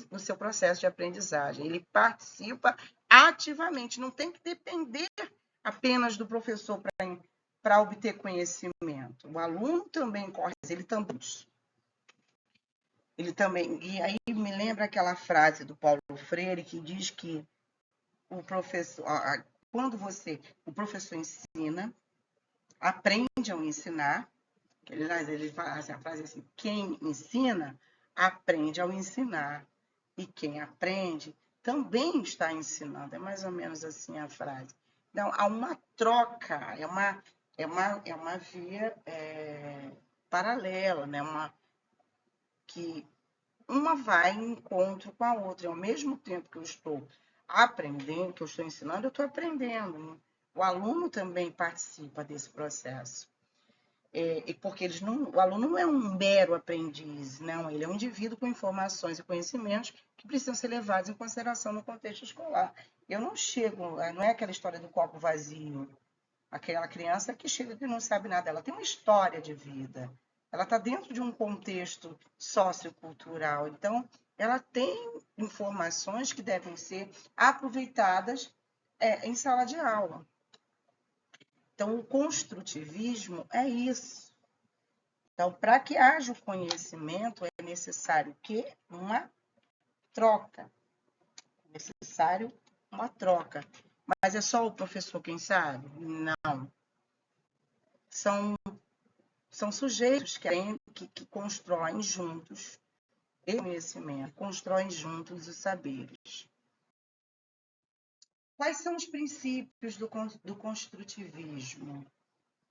no seu processo de aprendizagem. Ele participa ativamente, não tem que depender apenas do professor para obter conhecimento. O aluno também corre, ele também. E aí me lembra aquela frase do Paulo Freire que diz que o professor, quando o professor ensina, aprende ao ensinar, ele fala assim, a frase assim, quem ensina, aprende ao ensinar. E quem aprende também está ensinando. É mais ou menos assim a frase. Então, há uma troca, é uma via paralela, né? Que uma vai em encontro com a outra. Ao mesmo tempo que eu estou aprendendo, que eu estou ensinando, eu estou aprendendo. O aluno também participa desse processo. Porque o aluno não é um mero aprendiz, não, ele é um indivíduo com informações e conhecimentos que precisam ser levados em consideração no contexto escolar. Eu não chego, não é aquela história do copo vazio, aquela criança que chega e não sabe nada, ela tem uma história de vida, ela está dentro de um contexto sociocultural, então ela tem informações que devem ser aproveitadas em sala de aula. Então, o construtivismo é isso. Então, para que haja o conhecimento, é necessário que uma troca. É necessário uma troca. Mas é só o professor quem sabe? Não. São sujeitos que constroem juntos esse conhecimento, constroem juntos os saberes. Quais são os princípios do construtivismo?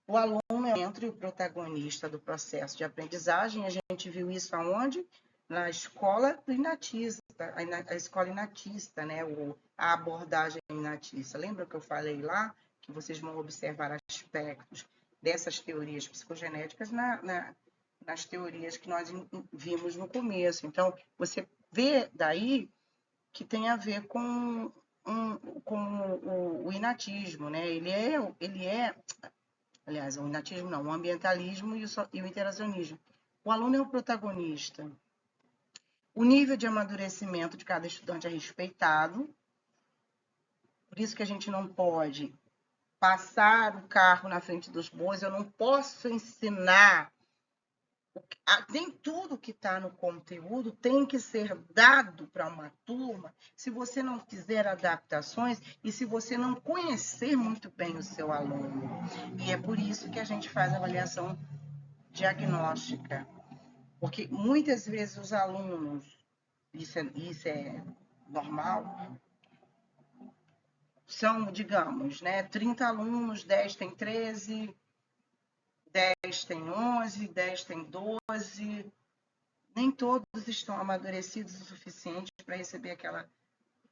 O aluno é o protagonista do processo de aprendizagem. A gente viu isso aonde? Na escola inatista, a escola inatista, né? A abordagem inatista. Lembra que eu falei lá que vocês vão observar aspectos dessas teorias psicogenéticas nas teorias que nós vimos no começo. Então, você vê daí que tem a ver com o inatismo, né? Ele é aliás, o inatismo não, o ambientalismo e o interacionismo. O aluno é o protagonista. O nível de amadurecimento de cada estudante é respeitado. Por isso que a gente não pode passar o carro na frente dos bois. Eu não posso ensinar. Nem tudo que está no conteúdo tem que ser dado para uma turma se você não fizer adaptações e se você não conhecer muito bem o seu aluno. E é por isso que a gente faz avaliação diagnóstica, porque muitas vezes os alunos, isso é normal, são, digamos, né, 30 alunos, 10 tem 13, 10 tem 11, 10 tem 12, nem todos estão amadurecidos o suficiente para receber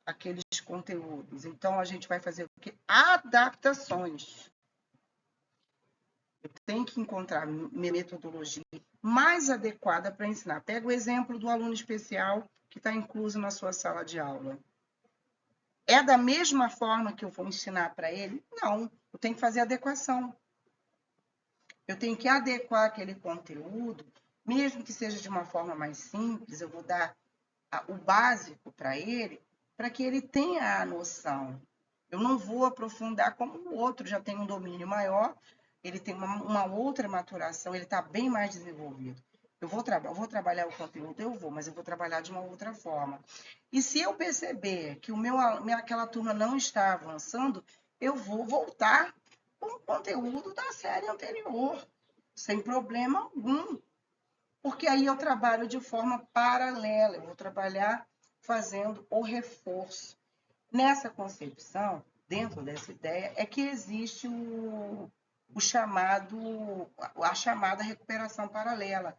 aqueles conteúdos. Então, a gente vai fazer o quê? Adaptações. Eu tenho que encontrar minha metodologia mais adequada para ensinar. Pega o exemplo do aluno especial que está incluso na sua sala de aula. É da mesma forma que eu vou ensinar para ele? Não, eu tenho que fazer adequação. Eu tenho que adequar aquele conteúdo, mesmo que seja de uma forma mais simples, eu vou dar o básico para ele, para que ele tenha a noção. Eu não vou aprofundar como o outro já tem um domínio maior, ele tem uma outra maturação, ele está bem mais desenvolvido. Eu vou trabalhar o conteúdo, mas eu vou trabalhar de uma outra forma. E se eu perceber que aquela turma não está avançando, eu vou voltar com o conteúdo da série anterior, sem problema algum. Porque aí eu trabalho de forma paralela, eu vou trabalhar fazendo o reforço. Nessa concepção, dentro dessa ideia, é que existe a chamada recuperação paralela.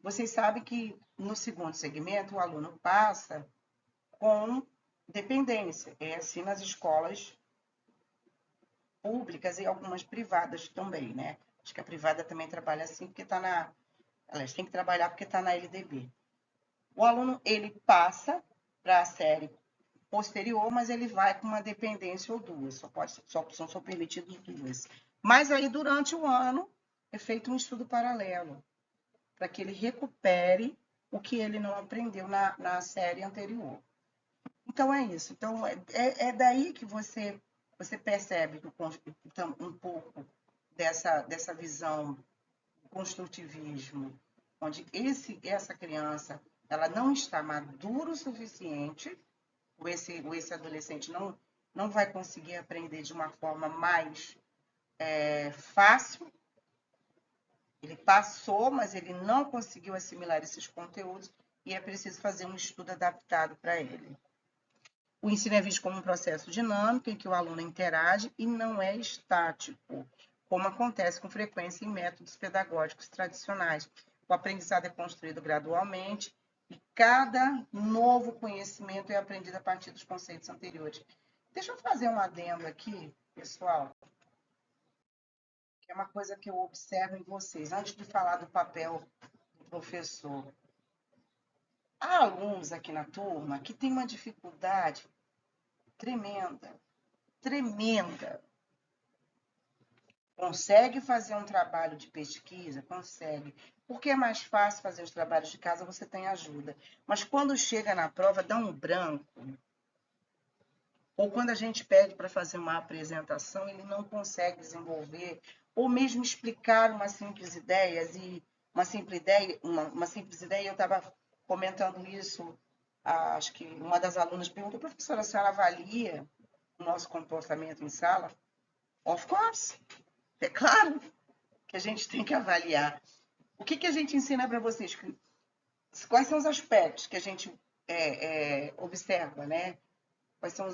Vocês sabem que no segundo segmento o aluno passa com dependência. É assim nas escolas públicas e algumas privadas também, né? Acho que a privada também trabalha assim, porque está na... Elas têm que trabalhar porque está na LDB. O aluno, ele passa para a série posterior, mas ele vai com uma dependência ou duas, são permitidas duas. Mas aí, durante o ano, é feito um estudo paralelo, para que ele recupere o que ele não aprendeu na série anterior. Então, é isso. Então, é daí que você percebe um pouco dessa visão do construtivismo, onde essa criança ela não está madura o suficiente, ou esse adolescente não vai conseguir aprender de uma forma mais fácil. Ele passou, mas ele não conseguiu assimilar esses conteúdos e é preciso fazer um estudo adaptado para ele. O ensino é visto como um processo dinâmico em que o aluno interage e não é estático, como acontece com frequência em métodos pedagógicos tradicionais. O aprendizado é construído gradualmente e cada novo conhecimento é aprendido a partir dos conceitos anteriores. Deixa eu fazer um adendo aqui, pessoal, que é uma coisa que eu observo em vocês, antes de falar do papel do professor. Há alunos aqui na turma que têm uma dificuldade tremenda. Consegue fazer um trabalho de pesquisa? Consegue. Porque é mais fácil fazer os trabalhos de casa, você tem ajuda. Mas quando chega na prova, dá um branco. Ou quando a gente pede para fazer uma apresentação, ele não consegue desenvolver, ou mesmo explicar uma simples ideia. Eu estava comentando isso, acho que uma das alunas perguntou, professora, a senhora avalia o nosso comportamento em sala? Of course. É claro que a gente tem que avaliar. O que a gente ensina para vocês? Quais são os aspectos que a gente observa, né? Quais são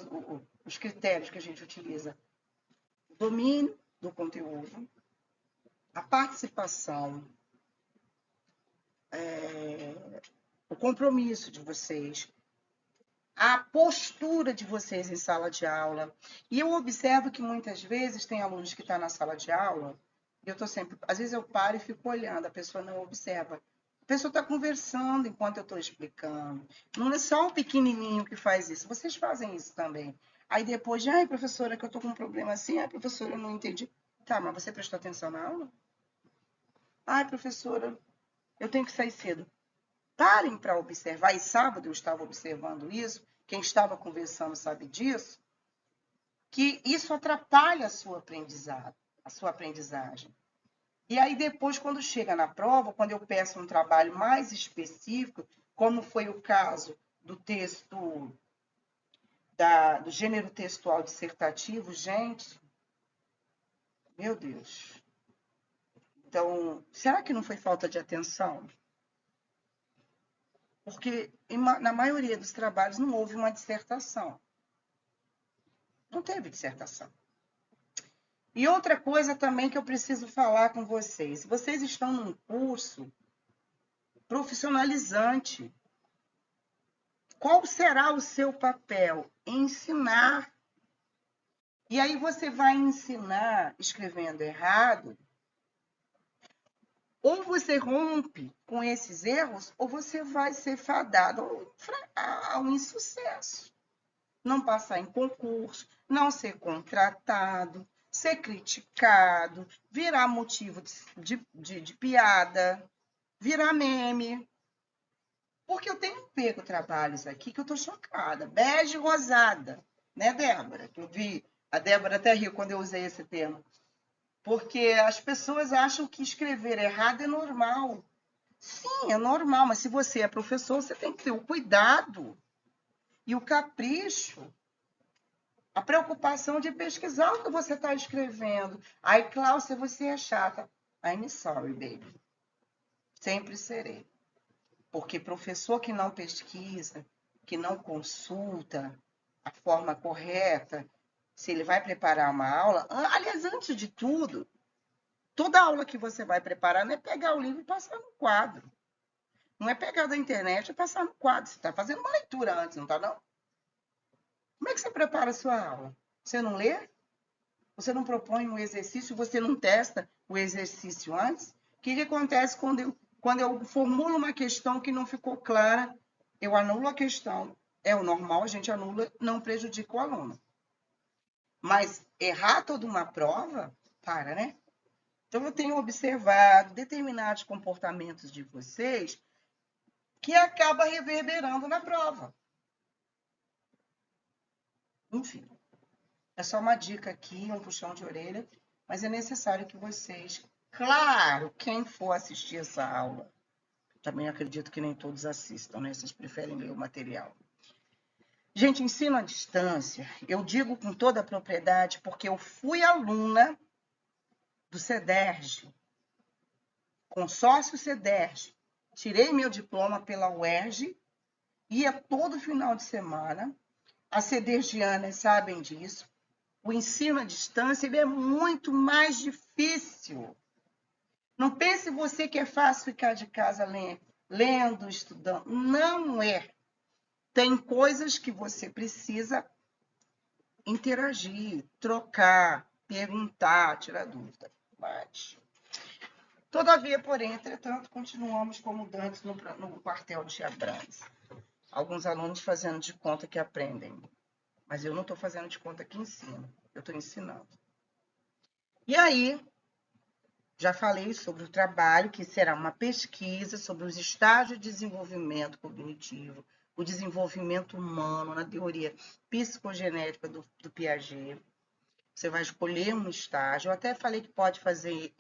os critérios que a gente utiliza? O domínio do conteúdo, a participação, o compromisso de vocês, a postura de vocês em sala de aula. E eu observo que muitas vezes tem alunos que estão na sala de aula, e eu estou sempre... Às vezes eu paro e fico olhando, a pessoa não observa. A pessoa está conversando enquanto eu estou explicando. Não é só o pequenininho que faz isso, vocês fazem isso também. Aí depois, ai, professora, que eu estou com um problema assim, ai, professora, eu não entendi. Tá, mas você prestou atenção na aula? Ai, professora, eu tenho que sair cedo. Parem para observar, e sábado eu estava observando isso, quem estava conversando sabe disso, que isso atrapalha a sua aprendizagem. E aí depois, quando chega na prova, quando eu peço um trabalho mais específico, como foi o caso do texto, do gênero textual dissertativo, gente, meu Deus. Então, será que não foi falta de atenção? Porque na maioria dos trabalhos não houve uma dissertação. Não teve dissertação. E outra coisa também que eu preciso falar com vocês. Vocês estão num curso profissionalizante. Qual será o seu papel? Ensinar. E aí você vai ensinar escrevendo errado, ou você rompe com esses erros, ou você vai ser fadado a um insucesso. Não passar em concurso, não ser contratado, ser criticado, virar motivo de piada, virar meme. Porque eu tenho pego trabalhos aqui que eu estou chocada. Bege rosada, né, Débora? Que eu vi, a Débora até riu quando eu usei esse termo. Porque as pessoas acham que escrever errado é normal. Sim, é normal, mas se você é professor, você tem que ter o cuidado e o capricho A preocupação de pesquisar o que você está escrevendo. Aí, Cláudia, você é chata. I'm sorry, baby. Sempre serei. Porque professor que não pesquisa, que não consulta a forma correta, se ele vai preparar uma aula, aliás, antes de tudo, toda aula que você vai preparar não é pegar o livro e passar no quadro. Não é pegar da internet e passar no quadro. Você está fazendo uma leitura antes, não está, não? Como é que você prepara a sua aula? Você não lê? Você não propõe um exercício? Você não testa o exercício antes? O que acontece quando eu formulo uma questão que não ficou clara? Eu anulo a questão. É o normal, a gente anula, não prejudica o aluno. Mas errar toda uma prova, né? Então, eu tenho observado determinados comportamentos de vocês que acaba reverberando na prova. Enfim, é só uma dica aqui, um puxão de orelha, mas é necessário que vocês, claro, quem for assistir essa aula, também acredito que nem todos assistam, né? Vocês preferem ler o material. Gente, ensino à distância, eu digo com toda a propriedade, porque eu fui aluna do CEDERJ, consórcio CEDERJ, tirei meu diploma pela UERJ, ia todo final de semana, as cedergianas sabem disso. O ensino à distância ele é muito mais difícil. Não pense você que é fácil ficar de casa lendo, estudando. Não é. Tem coisas que você precisa interagir, trocar, perguntar, tirar dúvida. Mas, todavia, porém, entretanto, continuamos como dantes no quartel de Abrantes. Alguns alunos fazendo de conta que aprendem. Mas eu não estou fazendo de conta que ensino. Eu estou ensinando. E aí, já falei sobre o trabalho, que será uma pesquisa sobre os estágios de desenvolvimento cognitivo, o desenvolvimento humano na teoria psicogenética do Piaget. Você vai escolher um estágio. Eu até falei que pode fazer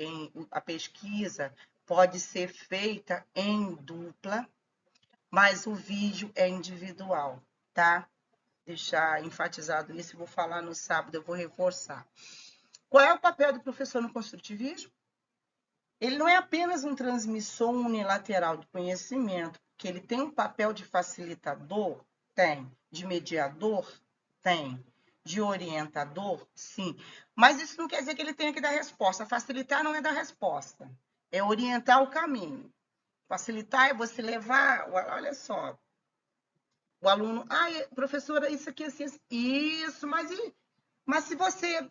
a pesquisa, pode ser feita em dupla, mas o vídeo é individual, tá? Deixar enfatizado isso, vou falar no sábado, eu vou reforçar. Qual é o papel do professor no construtivismo? Ele não é apenas um transmissor unilateral do conhecimento, que ele tem um papel de facilitador? Tem. De mediador? Tem. De orientador? Sim. Mas isso não quer dizer que ele tenha que dar resposta. Facilitar não é dar resposta, é orientar o caminho. Facilitar é você levar, olha só, o aluno, professora, isso aqui é assim, isso, mas se você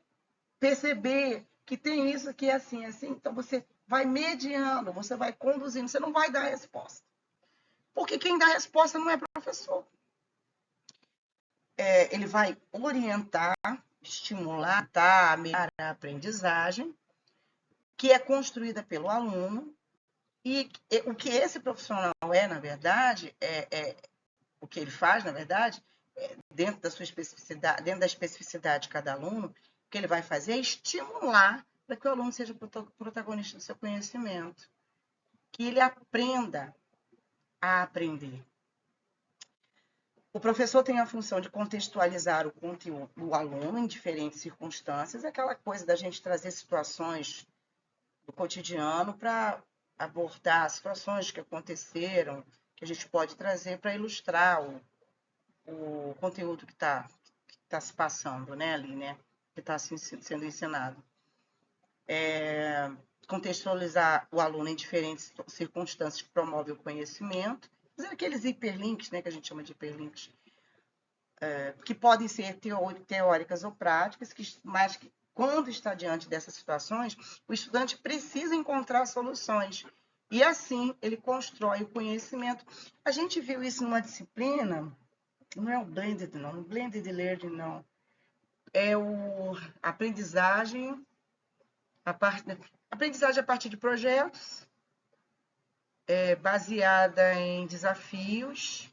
perceber que tem isso aqui assim, então você vai mediando, você vai conduzindo, você não vai dar a resposta. Porque quem dá a resposta não é professor. Ele vai orientar, estimular, melhorar a aprendizagem, que é construída pelo aluno, e o que esse profissional na verdade, o que ele faz, na verdade, dentro da sua especificidade, dentro da especificidade de cada aluno, o que ele vai fazer é estimular para que o aluno seja protagonista do seu conhecimento, que ele aprenda a aprender. O professor tem a função de contextualizar o conteúdo do aluno em diferentes circunstâncias, aquela coisa da gente trazer situações do cotidiano para abordar situações que aconteceram, que a gente pode trazer para ilustrar o conteúdo que está se passando, né, ali, né, que está sendo ensinado. Contextualizar o aluno em diferentes circunstâncias que promovem o conhecimento, fazer aqueles hiperlinks, né, que a gente chama de hiperlinks, que podem ser teóricas ou práticas, mas que, quando está diante dessas situações, o estudante precisa encontrar soluções. E assim ele constrói o conhecimento. A gente viu isso numa disciplina, não é o blended, não, o blended learning, não. É o aprendizagem a partir de projetos, baseada em desafios,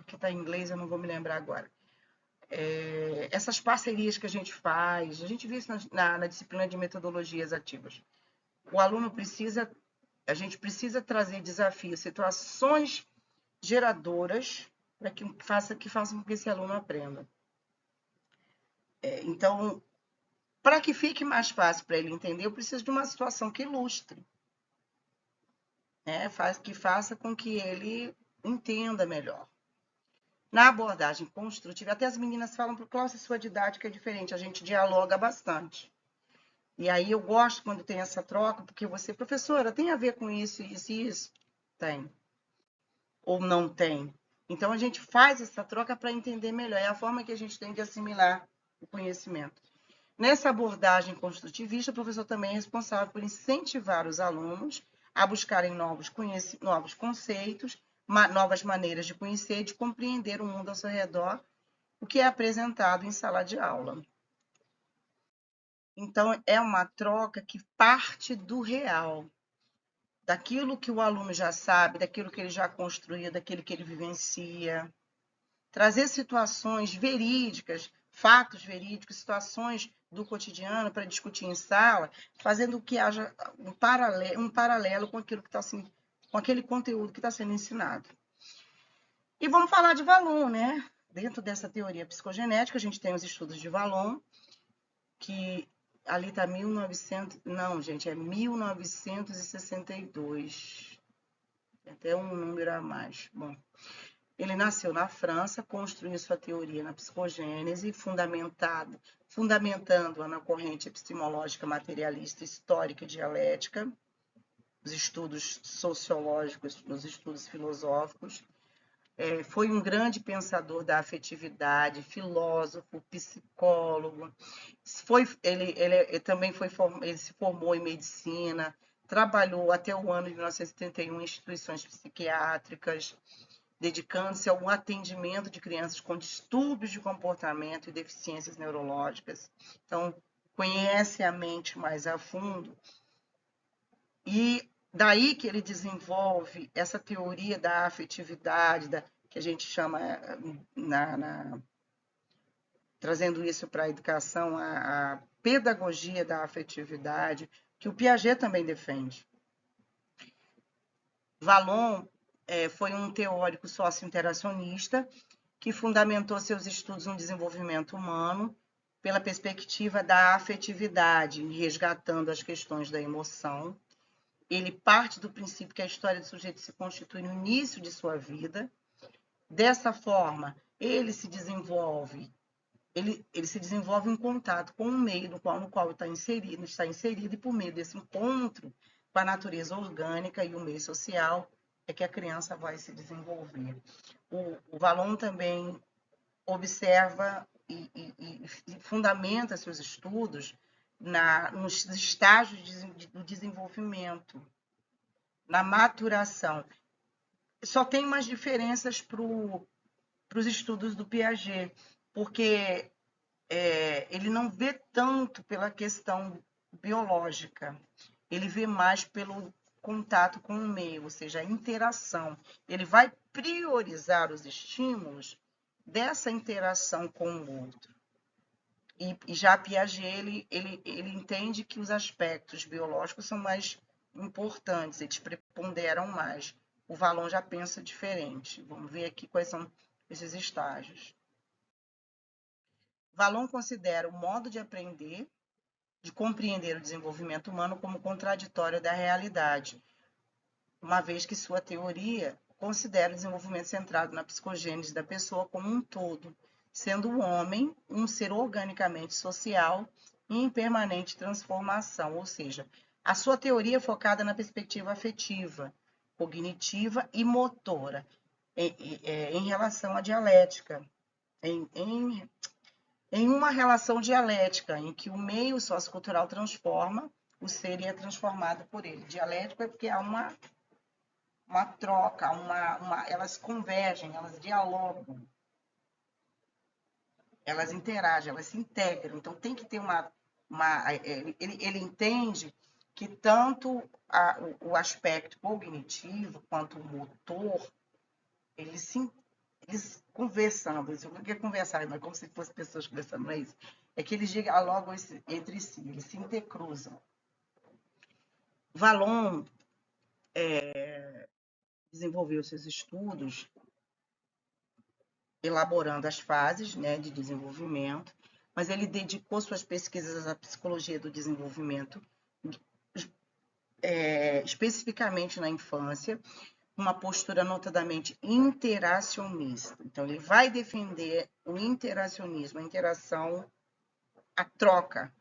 que está em inglês, eu não vou me lembrar agora. Essas parcerias que a gente faz, a gente viu isso na disciplina de metodologias ativas. A gente precisa trazer desafios, situações geradoras para que façam com que esse aluno aprenda. Então, para que fique mais fácil para ele entender, eu preciso de uma situação que ilustre, né? Que faça com que ele entenda melhor. Na abordagem construtiva, até as meninas falam para o Cláudio, sua didática é diferente, a gente dialoga bastante. E aí eu gosto quando tem essa troca, porque você, professora, tem a ver com isso, isso e isso? Tem. Ou não tem. Então a gente faz essa troca para entender melhor. É a forma que a gente tem de assimilar o conhecimento. Nessa abordagem construtivista, o professor também é responsável por incentivar os alunos a buscarem novos conceitos, novas maneiras de conhecer e de compreender o mundo ao seu redor, o que é apresentado em sala de aula. Então, é uma troca que parte do real, daquilo que o aluno já sabe, daquilo que ele já construiu, daquilo que ele vivencia. Trazer situações verídicas, fatos verídicos, situações do cotidiano para discutir em sala, fazendo que haja um paralelo com aquilo que está assim, com aquele conteúdo que está sendo ensinado. E vamos falar de Vallon, né? Dentro dessa teoria psicogenética, a gente tem os estudos de Vallon, que ali está 1900, não, gente, é 1962. Tem até um número a mais. Bom, ele nasceu na França, construiu sua teoria na psicogênese, fundamentando-a na corrente epistemológica materialista, histórica e dialética, os estudos sociológicos, os estudos filosóficos. Foi um grande pensador da afetividade, filósofo, psicólogo. Ele também ele se formou em medicina, trabalhou até o ano de 1971 em instituições psiquiátricas, dedicando-se ao atendimento de crianças com distúrbios de comportamento e deficiências neurológicas. Então, conhece a mente mais a fundo. E daí que ele desenvolve essa teoria da afetividade, que a gente chama, trazendo isso para a educação, a pedagogia da afetividade, que o Piaget também defende. Vallon foi um teórico socio-interacionista que fundamentou seus estudos no desenvolvimento humano pela perspectiva da afetividade, resgatando as questões da emoção. Ele parte do princípio que a história do sujeito se constitui no início de sua vida. Dessa forma, ele se desenvolve em contato com o meio no qual está inserido, e por meio desse encontro com a natureza orgânica e o meio social é que a criança vai se desenvolver. O Vallon também observa e fundamenta seus estudos nos estágios do desenvolvimento, na maturação. Só tem umas diferenças para os estudos do Piaget, porque ele não vê tanto pela questão biológica, ele vê mais pelo contato com o meio, ou seja, a interação. Ele vai priorizar os estímulos dessa interação com o outro. E já Piaget, ele entende que os aspectos biológicos são mais importantes, eles preponderam mais. O Vallon já pensa diferente. Vamos ver aqui quais são esses estágios. Vallon considera o modo de aprender, de compreender o desenvolvimento humano como contraditório da realidade, uma vez que sua teoria considera o desenvolvimento centrado na psicogênese da pessoa como um todo, sendo o homem um ser organicamente social e em permanente transformação, ou seja, a sua teoria é focada na perspectiva afetiva, cognitiva e motora, em relação à dialética, em uma relação dialética, em que o meio sociocultural transforma o ser e é transformado por ele. Dialético é porque há uma troca, elas convergem, elas dialogam, elas interagem, elas se integram. Então, tem que ter ele entende que tanto o aspecto cognitivo quanto o motor, eles conversando, o que é conversar? Não é como se fossem pessoas conversando, não é isso? É que eles dialogam entre si, eles se intercruzam. Vallon desenvolveu seus estudos elaborando as fases, né, de desenvolvimento, mas ele dedicou suas pesquisas à psicologia do desenvolvimento, especificamente na infância, uma postura notadamente interacionista. Então, ele vai defender o interacionismo, a interação, a troca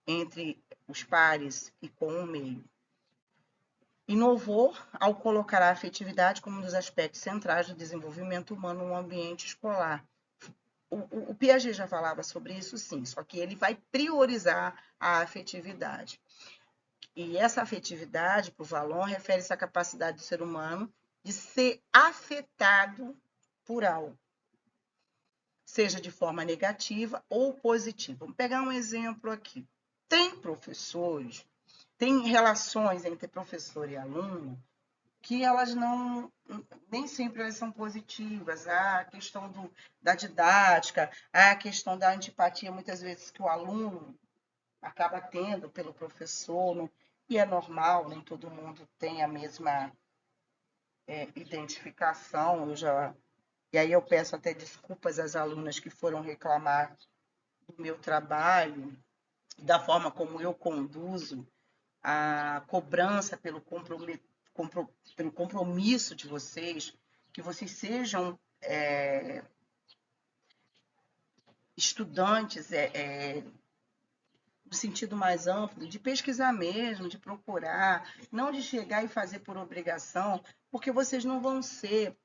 entre os pares e com o meio. Inovou ao colocar a afetividade como um dos aspectos centrais do desenvolvimento humano no ambiente escolar. O Piaget já falava sobre isso, sim, só que ele vai priorizar a afetividade. E essa afetividade, para o Vallon, refere-se à capacidade do ser humano de ser afetado por algo, seja de forma negativa ou positiva. Vamos pegar um exemplo aqui. Tem professores, tem relações entre professor e aluno que elas não, nem sempre elas são positivas. Há a questão da didática, há a questão da antipatia, muitas vezes, que o aluno acaba tendo pelo professor, e é normal, nem todo mundo tem a mesma identificação. E aí eu peço até desculpas às alunas que foram reclamar do meu trabalho, da forma como eu conduzo, a cobrança pelo compromisso de vocês, que vocês sejam estudantes no sentido mais amplo, de pesquisar mesmo, de procurar, não de chegar e fazer por obrigação, porque vocês não vão ser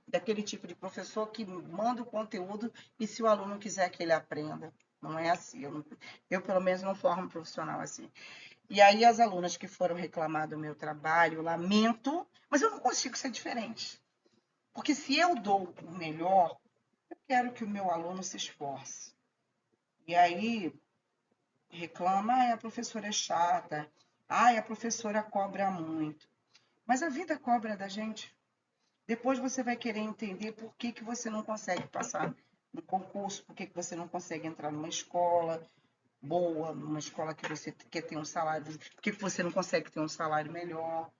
daquele tipo de professor que manda o conteúdo e se o aluno quiser que ele aprenda. Não é assim. Eu pelo menos, não formo profissional assim. E aí, as alunas que foram reclamar do meu trabalho, eu lamento, mas eu não consigo ser diferente. Porque se eu dou o melhor, eu quero que o meu aluno se esforce. E aí, reclama, a professora é chata, a professora cobra muito. Mas a vida cobra da gente. Depois você vai querer entender por que você não consegue passar no concurso, por que você não consegue entrar numa escola boa, numa escola que você quer ter um salário, por que você não consegue ter um salário melhor.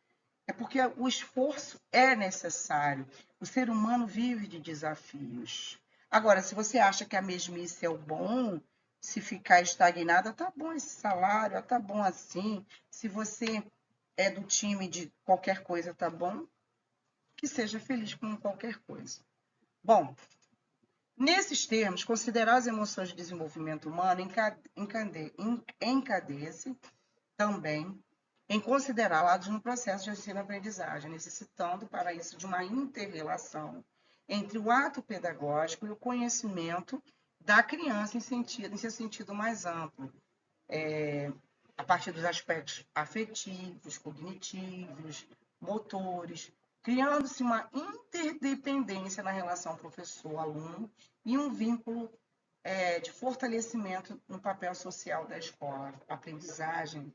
É porque o esforço é necessário. O ser humano vive de desafios. Agora, se você acha que a mesmice é o bom, se ficar estagnada, tá bom esse salário, tá bom assim. Se você é do time de qualquer coisa, tá bom, que seja feliz com qualquer coisa. Bom, nesses termos, considerar as emoções de desenvolvimento humano encadeia-se também em considerá-las no processo de ensino-aprendizagem, necessitando para isso de uma inter-relação entre o ato pedagógico e o conhecimento da criança em seu sentido mais amplo, a partir dos aspectos afetivos, cognitivos, motores, criando-se uma interdependência na relação professor-aluno e um vínculo de fortalecimento no papel social da escola. A aprendizagem,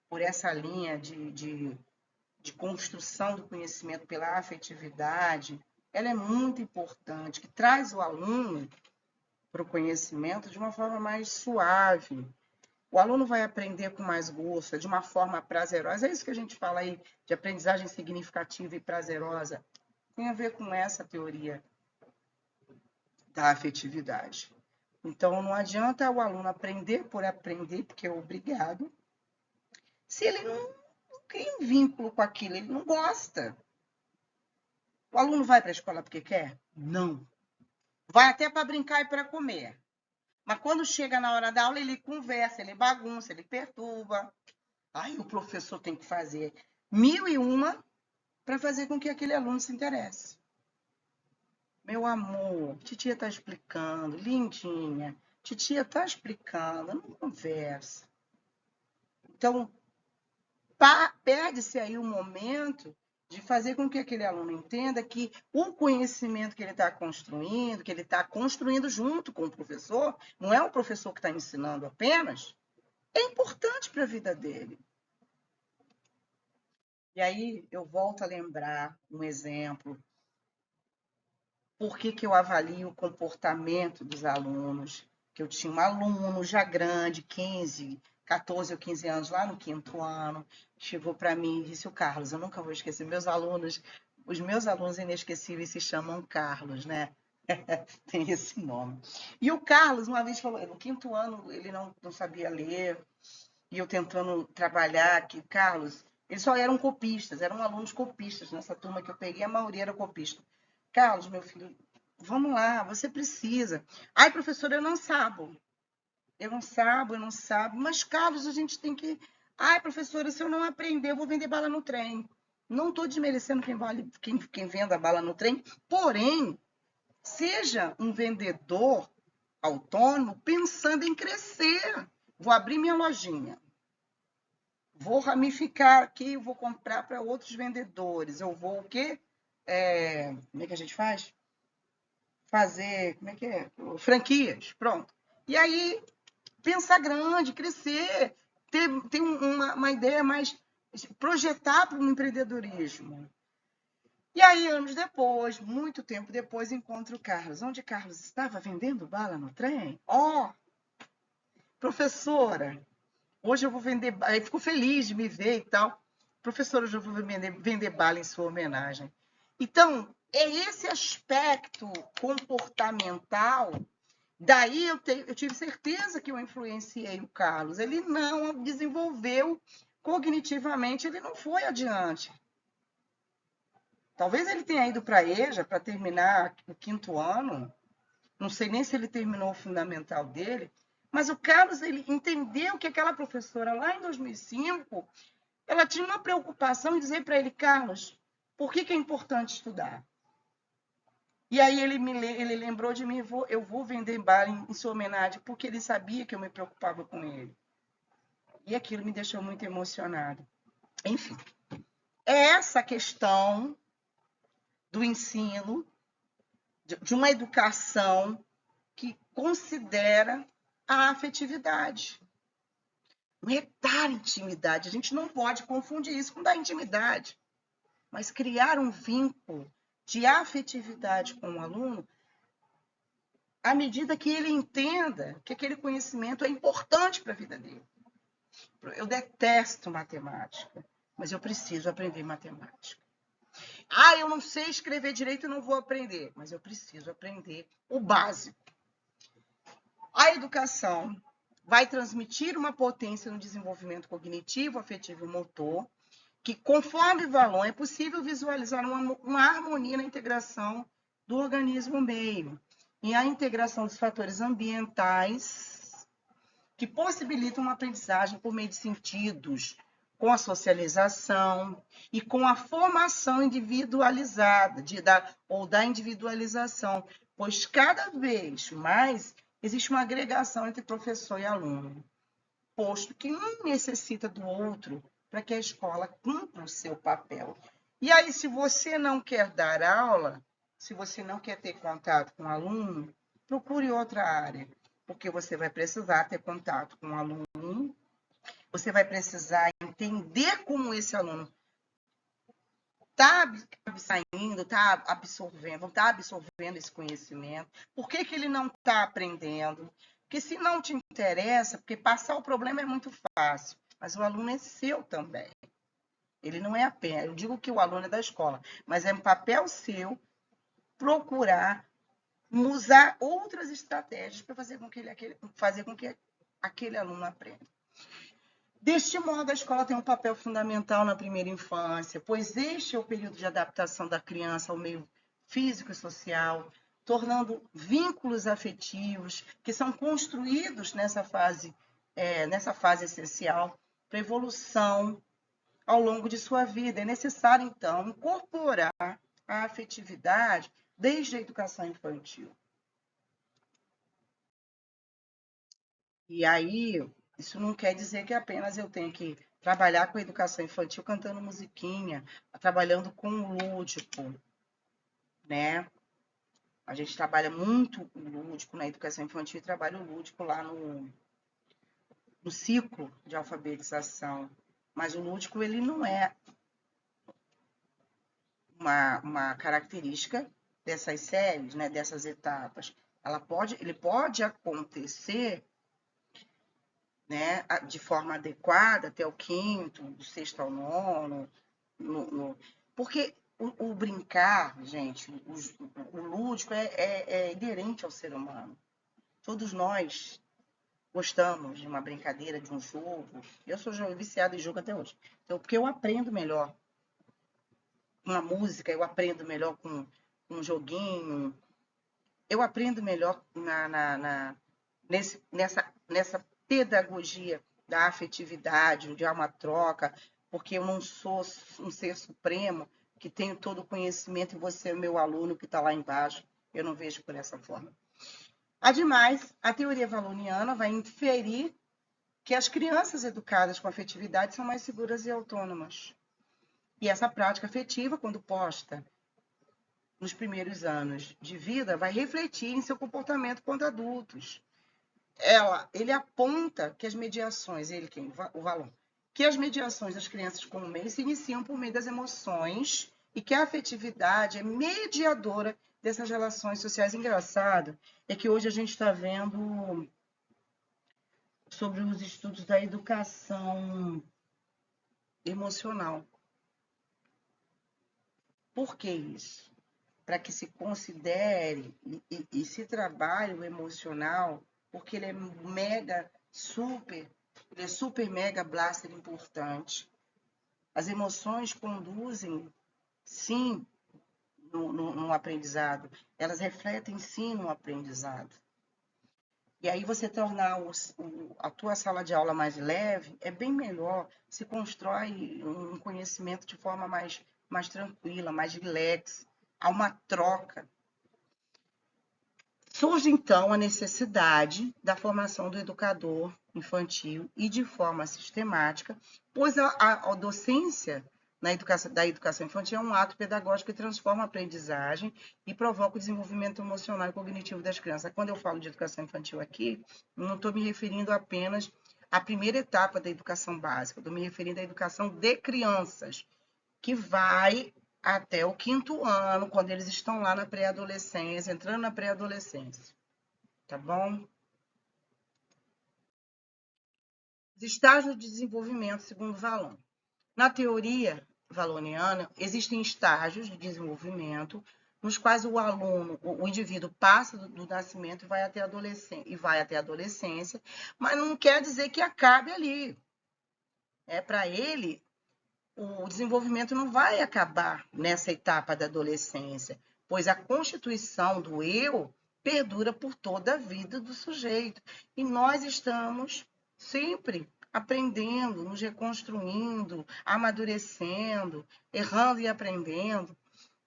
por essa linha de construção do conhecimento pela afetividade, ela é muito importante, que traz o aluno para o conhecimento de uma forma mais suave. O aluno vai aprender com mais gosto, de uma forma prazerosa. É isso que a gente fala aí de aprendizagem significativa e prazerosa. Tem a ver com essa teoria da afetividade. Então, não adianta o aluno aprender por aprender, porque é obrigado, se ele não cria um vínculo com aquilo, ele não gosta. O aluno vai para a escola porque quer? Não. Vai até para brincar e para comer. Mas quando chega na hora da aula, ele conversa, ele bagunça, ele perturba. Aí o professor tem que fazer 1001 para fazer com que aquele aluno se interesse. Meu amor, titia está explicando, lindinha, titia está explicando, não conversa. Então, perde-se aí o momento de fazer com que aquele aluno entenda que o conhecimento que ele está construindo junto com o professor, não é o professor que está ensinando apenas, é importante para a vida dele. E aí eu volto a lembrar um exemplo. Por que eu avalio o comportamento dos alunos? Que eu tinha um aluno já grande, 14 ou 15 anos, lá no 5º ano, chegou para mim e disse: o Carlos, eu nunca vou esquecer, meus alunos Os meus alunos inesquecíveis se chamam Carlos, né? Tem esse nome. E o Carlos, uma vez falou, no quinto ano ele não sabia ler, e eu tentando trabalhar aqui, Carlos, eles só eram copistas, eram alunos copistas nessa turma que eu peguei, a maioria era copista. Carlos, meu filho, vamos lá, você precisa. Ai, professora, eu não sabo. Eu não sabo. Mas, Carlos, a gente tem que. Ai, professora, se eu não aprender, eu vou vender bala no trem. Não estou desmerecendo quem venda bala no trem, porém, seja um vendedor autônomo pensando em crescer. Vou abrir minha lojinha. Vou ramificar aqui, vou comprar para outros vendedores. Eu vou o quê? Como é que a gente faz? Fazer, como é que é? Franquias, pronto. E aí, pensar grande, crescer, ter uma ideia mais, projetar para o empreendedorismo. E aí, anos depois, muito tempo depois, encontro o Carlos. Onde Carlos estava vendendo bala no trem? Ó, professora, hoje eu vou vender. Aí ficou feliz de me ver e tal. Professora, hoje eu vou vender bala em sua homenagem. Então, é esse aspecto comportamental. Daí eu tive certeza que eu influenciei o Carlos. Ele não desenvolveu cognitivamente, ele não foi adiante. Talvez ele tenha ido para a EJA para terminar o quinto ano. Não sei nem se ele terminou o fundamental dele. Mas o Carlos, ele entendeu que aquela professora lá em 2005, ela tinha uma preocupação em dizer para ele, Carlos, por que é importante estudar? E aí ele lembrou de mim, eu vou vender bar em sua homenagem, porque ele sabia que eu me preocupava com ele. E aquilo me deixou muito emocionada. Enfim, é essa questão do ensino, de uma educação que considera a afetividade. Não é dar intimidade, a gente não pode confundir isso com dar intimidade, mas criar um vínculo de afetividade com o aluno à medida que ele entenda que aquele conhecimento é importante para a vida dele. Eu detesto matemática, mas eu preciso aprender matemática. Ah, eu não sei escrever direito e não vou aprender, mas eu preciso aprender o básico. A educação vai transmitir uma potência no desenvolvimento cognitivo, afetivo e motor, que, conforme o valor, é possível visualizar uma harmonia na integração do organismo meio e a integração dos fatores ambientais que possibilitam uma aprendizagem por meio de sentidos, com a socialização e com a formação individualizada, ou da individualização, pois cada vez mais existe uma agregação entre professor e aluno, posto que um necessita do outro para que a escola cumpra o seu papel. E aí, se você não quer dar aula, se você não quer ter contato com o aluno, procure outra área, porque você vai precisar ter contato com o aluno, você vai precisar entender como esse aluno está saindo, está absorvendo esse conhecimento, por que ele não está aprendendo. Porque se não te interessa, porque passar o problema é muito fácil, mas o aluno é seu também. Ele não é apenas, eu digo que o aluno é da escola, mas é um papel seu procurar usar outras estratégias para fazer com que aquele aluno aprenda. Deste modo, a escola tem um papel fundamental na primeira infância, pois este é o período de adaptação da criança ao meio físico e social, tornando vínculos afetivos que são construídos nessa fase essencial para a evolução ao longo de sua vida. É necessário, então, incorporar a afetividade desde a educação infantil. E aí, isso não quer dizer que apenas eu tenho que trabalhar com a educação infantil cantando musiquinha, trabalhando com o lúdico, né? A gente trabalha muito o lúdico na educação infantil e trabalha o lúdico lá no ciclo de alfabetização. Mas o lúdico, ele não é uma característica dessas séries, né, dessas etapas. Ele pode acontecer, né, de forma adequada até o quinto, do sexto ao nono, porque o brincar, gente, o lúdico é inerente ao ser humano. Todos nós gostamos de uma brincadeira, de um jogo. Eu sou viciada em jogo até hoje. Então, porque eu aprendo melhor com a música, eu aprendo melhor com um joguinho, eu aprendo melhor nessa pedagogia da afetividade, de uma troca, porque eu não sou um ser supremo que tenho todo o conhecimento e você é meu aluno que está lá embaixo. Eu não vejo por essa forma. Ademais, a teoria valoniana vai inferir que as crianças educadas com afetividade são mais seguras e autônomas. E essa prática afetiva, quando posta nos primeiros anos de vida, vai refletir em seu comportamento quanto adultos. Ele aponta que as mediações, o Valon, que as mediações das crianças com o meio se iniciam por meio das emoções e que a afetividade é mediadora dessas relações sociais. Engraçado é que hoje a gente está vendo sobre os estudos da educação emocional. Por que isso? Para que se considere e se trabalhe o emocional, porque ele é super mega blaster importante. As emoções conduzem, sim, no aprendizado. Elas refletem, sim, no aprendizado. E aí você tornar a tua sala de aula mais leve, é bem melhor, se constrói um conhecimento de forma mais tranquila, mais relax, há uma troca. Surge, então, a necessidade da formação do educador infantil e de forma sistemática, pois a docência da educação infantil é um ato pedagógico que transforma a aprendizagem e provoca o desenvolvimento emocional e cognitivo das crianças. Quando eu falo de educação infantil aqui, não estou me referindo apenas à primeira etapa da educação básica, estou me referindo à educação de crianças, que vai até o 5º ano, quando eles estão lá na pré-adolescência, entrando na pré-adolescência. Tá bom? Os estágios de desenvolvimento segundo Valon. Na teoria valoniana, existem estágios de desenvolvimento nos quais o aluno, o indivíduo passa do nascimento e vai até a adolescência, mas não quer dizer que acabe ali. Para ele, o desenvolvimento não vai acabar nessa etapa da adolescência, pois a constituição do eu perdura por toda a vida do sujeito. E nós estamos sempre aprendendo, nos reconstruindo, amadurecendo, errando e aprendendo.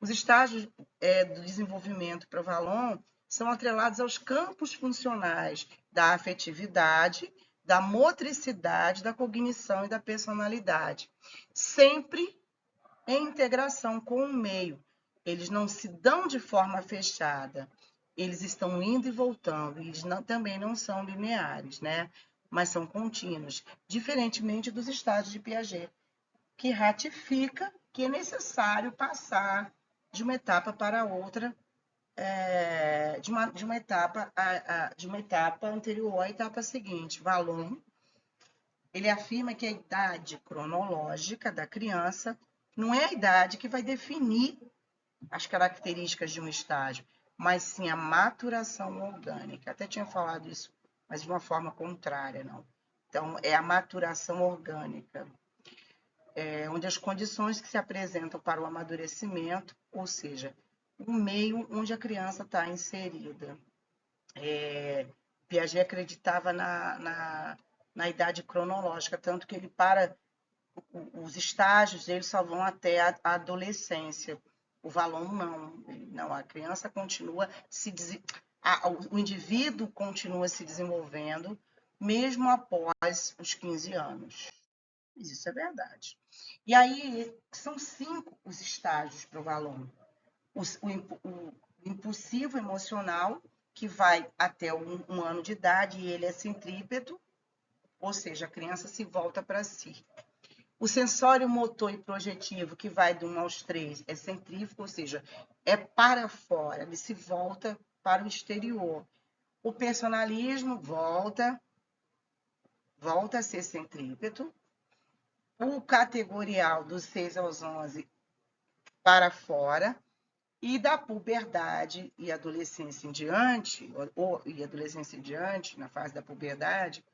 Os estágios do desenvolvimento para Valon são atrelados aos campos funcionais da afetividade, da motricidade, da cognição e da personalidade, sempre em integração com o meio. Eles não se dão de forma fechada, eles estão indo e voltando, eles também não são lineares, né? Mas são contínuos, diferentemente dos estágios de Piaget, que ratifica que é necessário passar de uma etapa para outra, de uma etapa anterior à etapa seguinte. Valon, ele afirma que a idade cronológica da criança não é a idade que vai definir as características de um estágio, mas sim a maturação orgânica. Até tinha falado isso, mas de uma forma contrária, não. Então, é a maturação orgânica, onde as condições que se apresentam para o amadurecimento, ou seja, o meio onde a criança está inserida. Piaget acreditava na idade cronológica, tanto que ele os estágios dele só vão até a adolescência. O Valon não, a criança continua o indivíduo continua se desenvolvendo mesmo após os 15 anos. Isso é verdade. E aí são 5 os estágios para o Valon. O impulsivo emocional, que vai até um ano de idade, e ele é centrípeto, ou seja, a criança se volta para si. O sensório motor e projetivo, que vai do 1 aos 3, é centrífugo, ou seja, é para fora, ele se volta para o exterior. O personalismo volta a ser centrípeto. O categorial, dos 6 aos 11, para fora, e da puberdade e adolescência em diante, na fase da puberdade,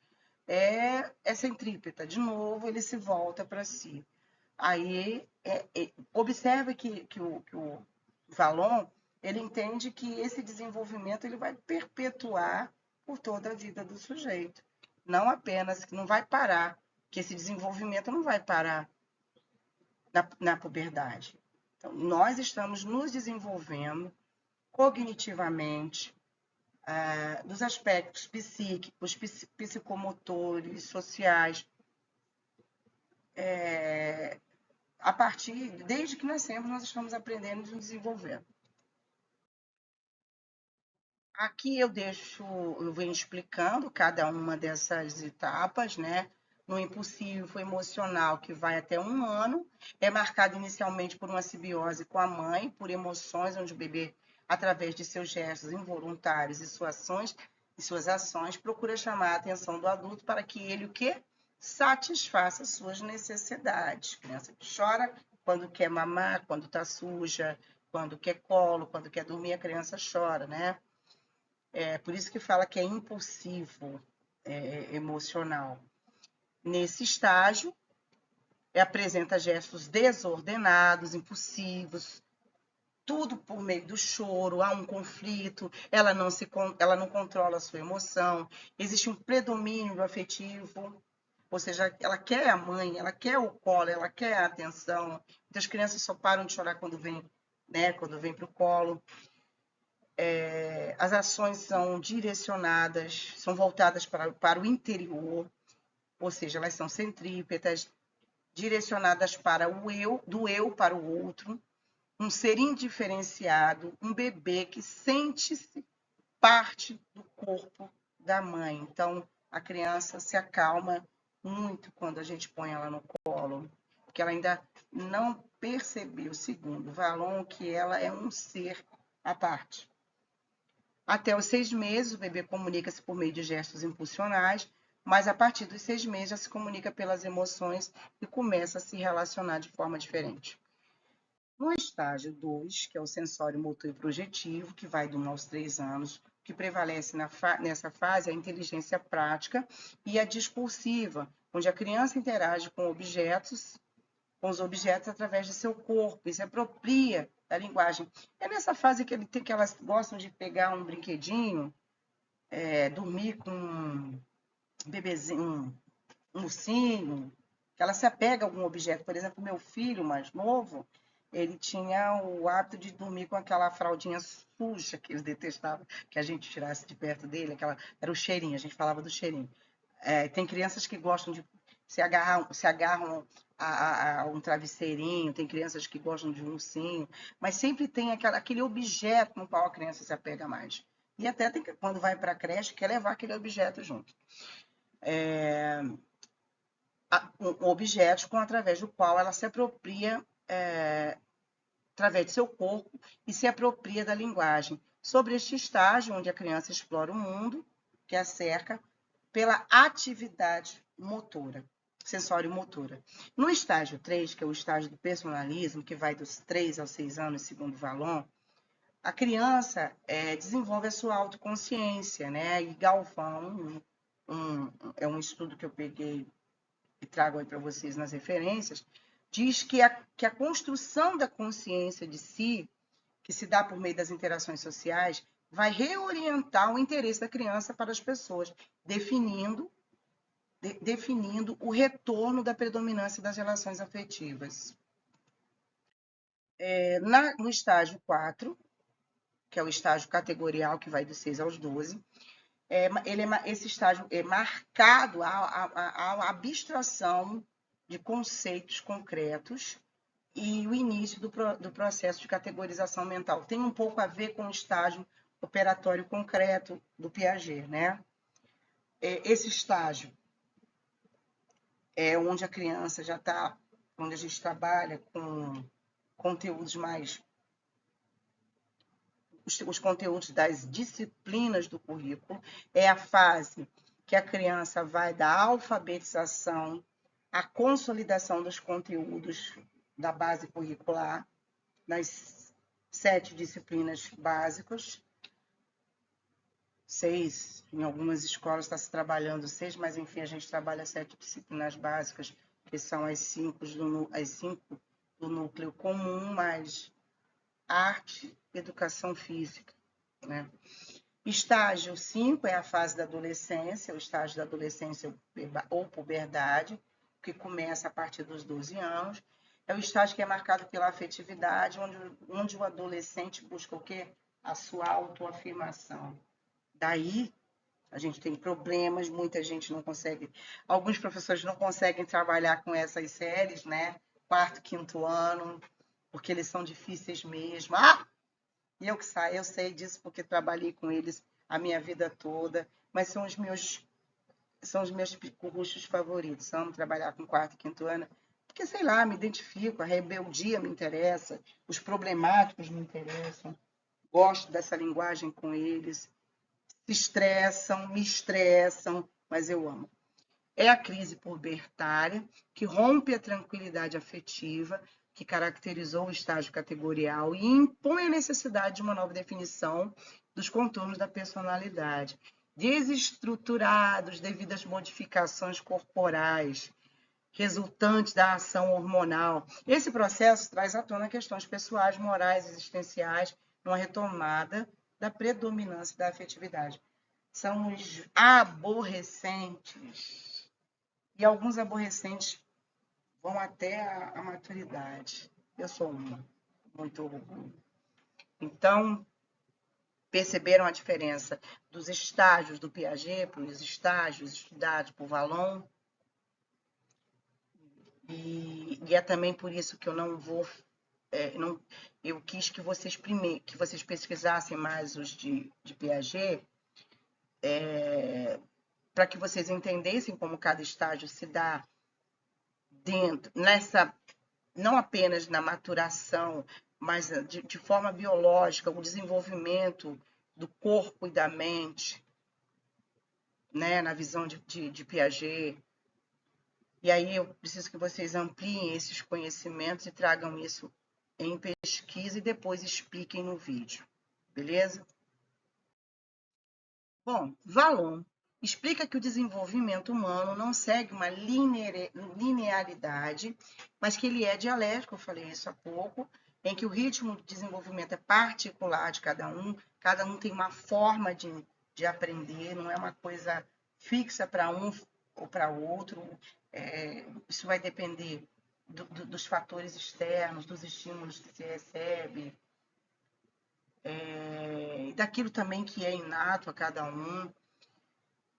é centrípeta. De novo, ele se volta para si. Aí, observe que o Vallon, ele entende que esse desenvolvimento ele vai perpetuar por toda a vida do sujeito. Não apenas, que não vai parar, que esse desenvolvimento não vai parar na puberdade. Então, nós estamos nos desenvolvendo cognitivamente, dos aspectos psíquicos, psicomotores, sociais, desde que nascemos, nós estamos aprendendo e nos desenvolvendo. Aqui eu venho explicando cada uma dessas etapas, né? No impulsivo emocional, que vai até 1 ano, é marcado inicialmente por uma simbiose com a mãe, por emoções, onde o bebê, através de seus gestos involuntários e suas ações, procura chamar a atenção do adulto para que ele o quê? Satisfaça suas necessidades. A criança que chora quando quer mamar, quando está suja, quando quer colo, quando quer dormir, a criança chora, né? É por isso que fala que é impulsivo, emocional. Nesse estágio, apresenta gestos desordenados, impulsivos, tudo por meio do choro, há um conflito, ela não controla a sua emoção, existe um predomínio afetivo, ou seja, ela quer a mãe, ela quer o colo, ela quer a atenção. Então, as crianças só param de chorar quando vem, né, quando vem para o colo. As ações são direcionadas, são voltadas para o interior, ou seja, elas são centrípetas, direcionadas para o eu, do eu para o outro, um ser indiferenciado, um bebê que sente-se parte do corpo da mãe. Então, a criança se acalma muito quando a gente põe ela no colo, porque ela ainda não percebeu, segundo Vallon, que ela é um ser à parte. Até os 6 meses, o bebê comunica-se por meio de gestos impulsionais, mas a partir dos 6 meses já se comunica pelas emoções e começa a se relacionar de forma diferente. No estágio 2, que é o sensório motor e projetivo, que vai de 1 aos 3 anos, o que prevalece nessa fase é a inteligência prática e a discursiva, onde a criança interage com os objetos através de seu corpo e se apropria da linguagem. É nessa fase que elas gostam de pegar um brinquedinho, dormir com um bebezinho, um ursinho, que ela se apega a algum objeto. Por exemplo, meu filho mais novo, ele tinha o hábito de dormir com aquela fraldinha suja que ele detestava que a gente tirasse de perto dele, era o cheirinho, a gente falava do cheirinho. Tem crianças que gostam de se agarram a um travesseirinho, tem crianças que gostam de um ursinho, mas sempre tem aquele objeto no qual a criança se apega mais. E até quando vai para a creche, quer levar aquele objeto junto. Objetos através do qual ela se apropria, através de seu corpo, e se apropria da linguagem. Sobre este estágio, onde a criança explora o mundo que a cerca pela atividade motora, sensório-motora. No estágio 3, que é o estágio do personalismo, que vai dos 3 aos 6 anos, segundo Vallon, a criança desenvolve a sua autoconsciência, né? E Galvão, é um estudo que eu peguei e trago aí para vocês nas referências, diz que a construção da consciência de si, que se dá por meio das interações sociais, vai reorientar o interesse da criança para as pessoas, definindo o retorno da predominância das relações afetivas. No estágio 4, que é o estágio categorial, que vai dos 6 aos 12, esse estágio é marcado a abstração de conceitos concretos e o início do processo de categorização mental. Tem um pouco a ver com o estágio operatório concreto do Piaget, né? Esse estágio é onde a criança já está, onde a gente trabalha com conteúdos mais os conteúdos das disciplinas do currículo, é a fase que a criança vai da alfabetização à consolidação dos conteúdos da base curricular. nas 7 disciplinas básicas, 6, em algumas escolas está se trabalhando 6, mas enfim, a gente trabalha 7 disciplinas básicas, que são as 5 do núcleo comum, mais arte, educação física, né? Estágio 5 é a fase da adolescência, o estágio da adolescência ou puberdade, que começa a partir dos 12 anos. É o estágio que é marcado pela afetividade, onde o adolescente busca o quê? A sua autoafirmação. Daí, a gente tem problemas, muita gente não consegue, alguns professores não conseguem trabalhar com essas séries, né? 4º, 5º ano, porque eles são difíceis mesmo. E eu sei disso porque trabalhei com eles a minha vida toda, mas são os meus cursos favoritos. Amo trabalhar com 4º e 5º ano, porque, sei lá, me identifico, a rebeldia me interessa, os problemáticos me interessam, gosto dessa linguagem com eles, se estressam, me estressam, mas eu amo. É a crise pubertária, que rompe a tranquilidade afetiva, que caracterizou o estágio categorial e impõe a necessidade de uma nova definição dos contornos da personalidade, desestruturados devido às modificações corporais resultantes da ação hormonal. Esse processo traz à tona questões pessoais, morais, existenciais, numa retomada da predominância da afetividade. São os aborrecentes. E alguns aborrecentes vão até a maturidade. Eu sou uma, muito orgulho. Então, perceberam a diferença dos estágios do Piaget para os estágios estudados por Vallon? E é também por isso que eu não vou... eu quis que vocês pesquisassem mais os de Piaget, para que vocês entendessem como cada estágio se dá dentro, não apenas na maturação, mas de forma biológica, o desenvolvimento do corpo e da mente, né, na visão de Piaget. E aí eu preciso que vocês ampliem esses conhecimentos e tragam isso em pesquisa e depois expliquem no vídeo, beleza? Bom, Vallon explica que o desenvolvimento humano não segue uma linearidade, mas que ele é dialético, eu falei isso há pouco, em que o ritmo de desenvolvimento é particular de cada um tem uma forma de aprender, não é uma coisa fixa para um ou para outro, isso vai depender dos fatores externos, dos estímulos que se recebe, daquilo também que é inato a cada um.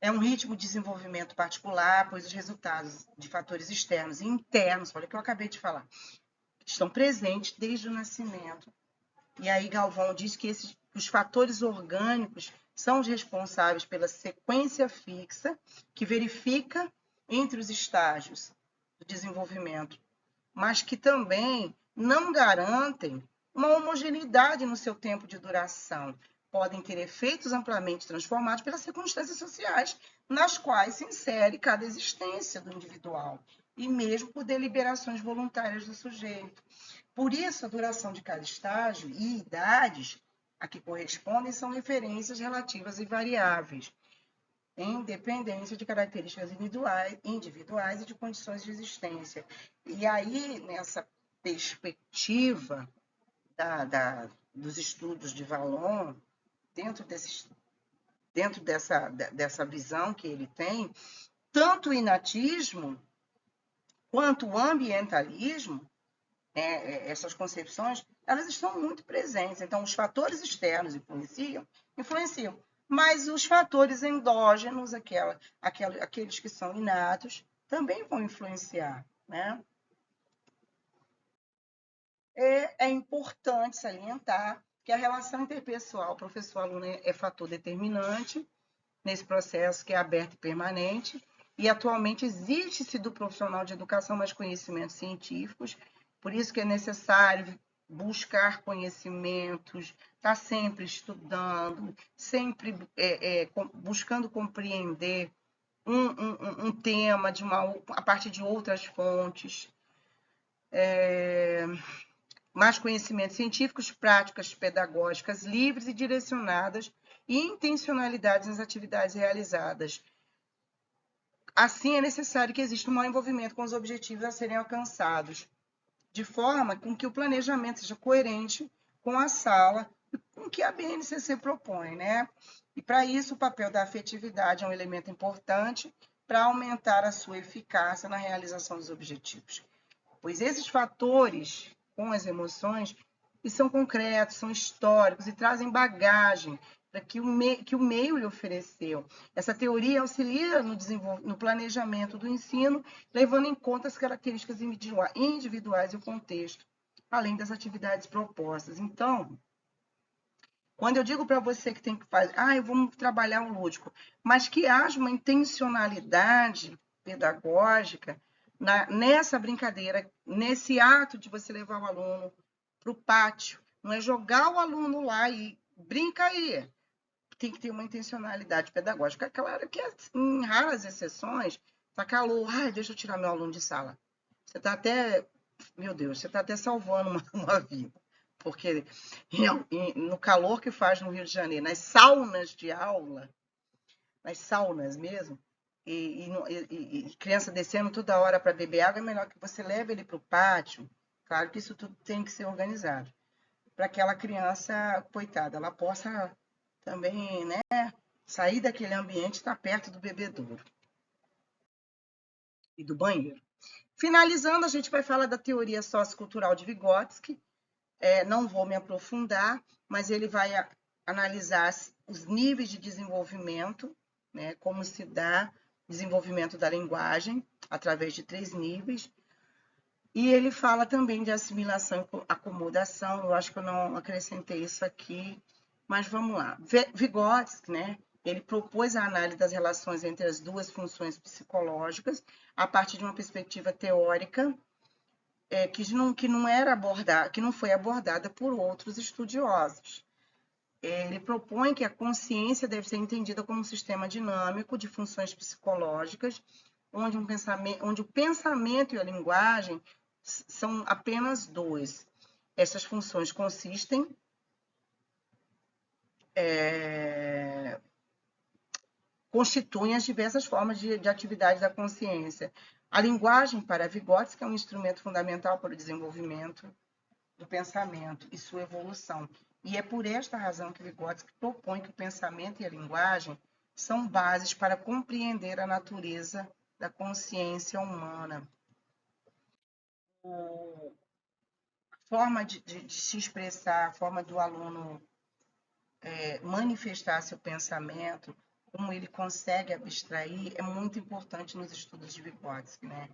É um ritmo de desenvolvimento particular, pois os resultados de fatores externos e internos, olha o que eu acabei de falar, estão presentes desde o nascimento. E aí Galvão diz que os fatores orgânicos são os responsáveis pela sequência fixa que verifica entre os estágios do desenvolvimento, mas que também não garantem uma homogeneidade no seu tempo de duração. Podem ter efeitos amplamente transformados pelas circunstâncias sociais nas quais se insere cada existência do individual, e mesmo por deliberações voluntárias do sujeito. Por isso, a duração de cada estágio e idades a que correspondem são referências relativas e variáveis, em dependência de características individuais e de condições de existência. E aí, nessa perspectiva dos estudos de Vallon, dentro dessa visão que ele tem, tanto o inatismo quanto o ambientalismo, essas concepções, elas estão muito presentes. Então, os fatores externos influenciam, mas os fatores endógenos, aqueles que são inatos, também vão influenciar, né? É importante salientar que a relação interpessoal professor-aluno é fator determinante nesse processo que é aberto e permanente, e atualmente existe-se do profissional de educação mais conhecimentos científicos, por isso que é necessário buscar conhecimentos, estar sempre estudando, sempre buscando compreender um tema a partir de outras fontes. mais conhecimentos científicos, práticas pedagógicas livres e direcionadas e intencionalidades nas atividades realizadas. Assim, é necessário que exista um maior envolvimento com os objetivos a serem alcançados, de forma com que o planejamento seja coerente com a sala e com o que a BNCC propõe, né? E para isso, o papel da afetividade é um elemento importante para aumentar a sua eficácia na realização dos objetivos. Pois esses fatores com as emoções e são concretos, são históricos e trazem bagagem para que o meio lhe ofereceu. Essa teoria auxilia no planejamento do ensino, levando em conta as características individuais e o contexto, além das atividades propostas. Então, quando eu digo para você que tem que fazer, eu vou trabalhar o lúdico, mas que haja uma intencionalidade pedagógica nessa brincadeira, nesse ato de você levar o aluno para o pátio. Não é jogar o aluno lá e brinca aí. Tem que ter uma intencionalidade pedagógica. É claro que, em raras exceções, está calor. Deixa eu tirar meu aluno de sala. Você está até, meu Deus, você está até salvando uma vida. Porque no calor que faz no Rio de Janeiro, nas saunas de aula, nas saunas mesmo, e criança descendo toda hora para beber água, é melhor que você leve ele para o pátio. Claro que isso tudo tem que ser organizado. Para aquela criança, coitada, ela possa também, né, sair daquele ambiente e estar perto do bebedouro e do banheiro. Finalizando, a gente vai falar da teoria sociocultural de Vygotsky. Não vou me aprofundar, mas ele vai analisar os níveis de desenvolvimento, né, como se dá o desenvolvimento da linguagem através de 3 níveis. E ele fala também de assimilação e acomodação. Eu acho que eu não acrescentei isso aqui, mas vamos lá. Vygotsky, né, ele propôs a análise das relações entre as duas funções psicológicas a partir de uma perspectiva teórica que não foi abordada por outros estudiosos. Ele propõe que a consciência deve ser entendida como um sistema dinâmico de funções psicológicas, onde o pensamento e a linguagem são apenas 2. Essas funções constituem as diversas formas de atividade da consciência. A linguagem, para Vygotsky, é um instrumento fundamental para o desenvolvimento do pensamento e sua evolução. E é por esta razão que Vygotsky propõe que o pensamento e a linguagem são bases para compreender a natureza da consciência humana. A forma de se expressar, a forma do aluno manifestar seu pensamento, como ele consegue abstrair, é muito importante nos estudos de Vygotsky, né?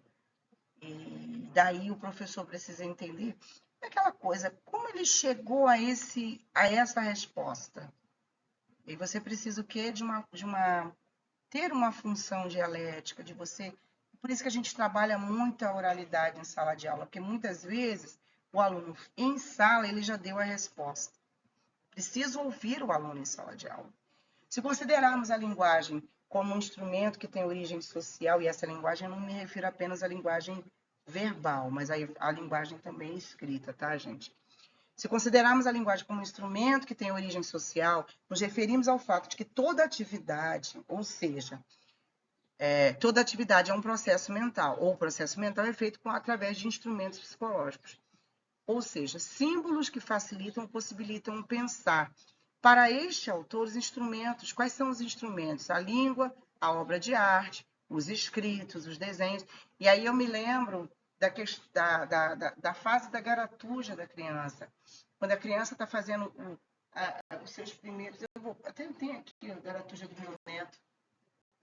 E daí o professor precisa entender aquela coisa, como ele chegou a essa resposta. E você precisa o quê? Ter uma função dialética, de você. Por isso que a gente trabalha muito a oralidade em sala de aula, porque muitas vezes o aluno em sala ele já deu a resposta. Preciso ouvir o aluno em sala de aula. Se considerarmos a linguagem como um instrumento que tem origem social, e essa linguagem eu não me refiro apenas à linguagem verbal, mas a linguagem também escrita, tá, gente? Se considerarmos a linguagem como um instrumento que tem origem social, nos referimos ao fato de que toda atividade, ou seja, toda atividade é um processo mental, ou o processo mental é feito através de instrumentos psicológicos. Ou seja, símbolos que facilitam ou possibilitam pensar. Para este autor, os instrumentos, quais são os instrumentos? A língua, a obra de arte, os escritos, os desenhos. E aí eu me lembro da fase da garatuja da criança. Quando a criança está fazendo os seus primeiros... Até tenho aqui a garatuja do meu neto,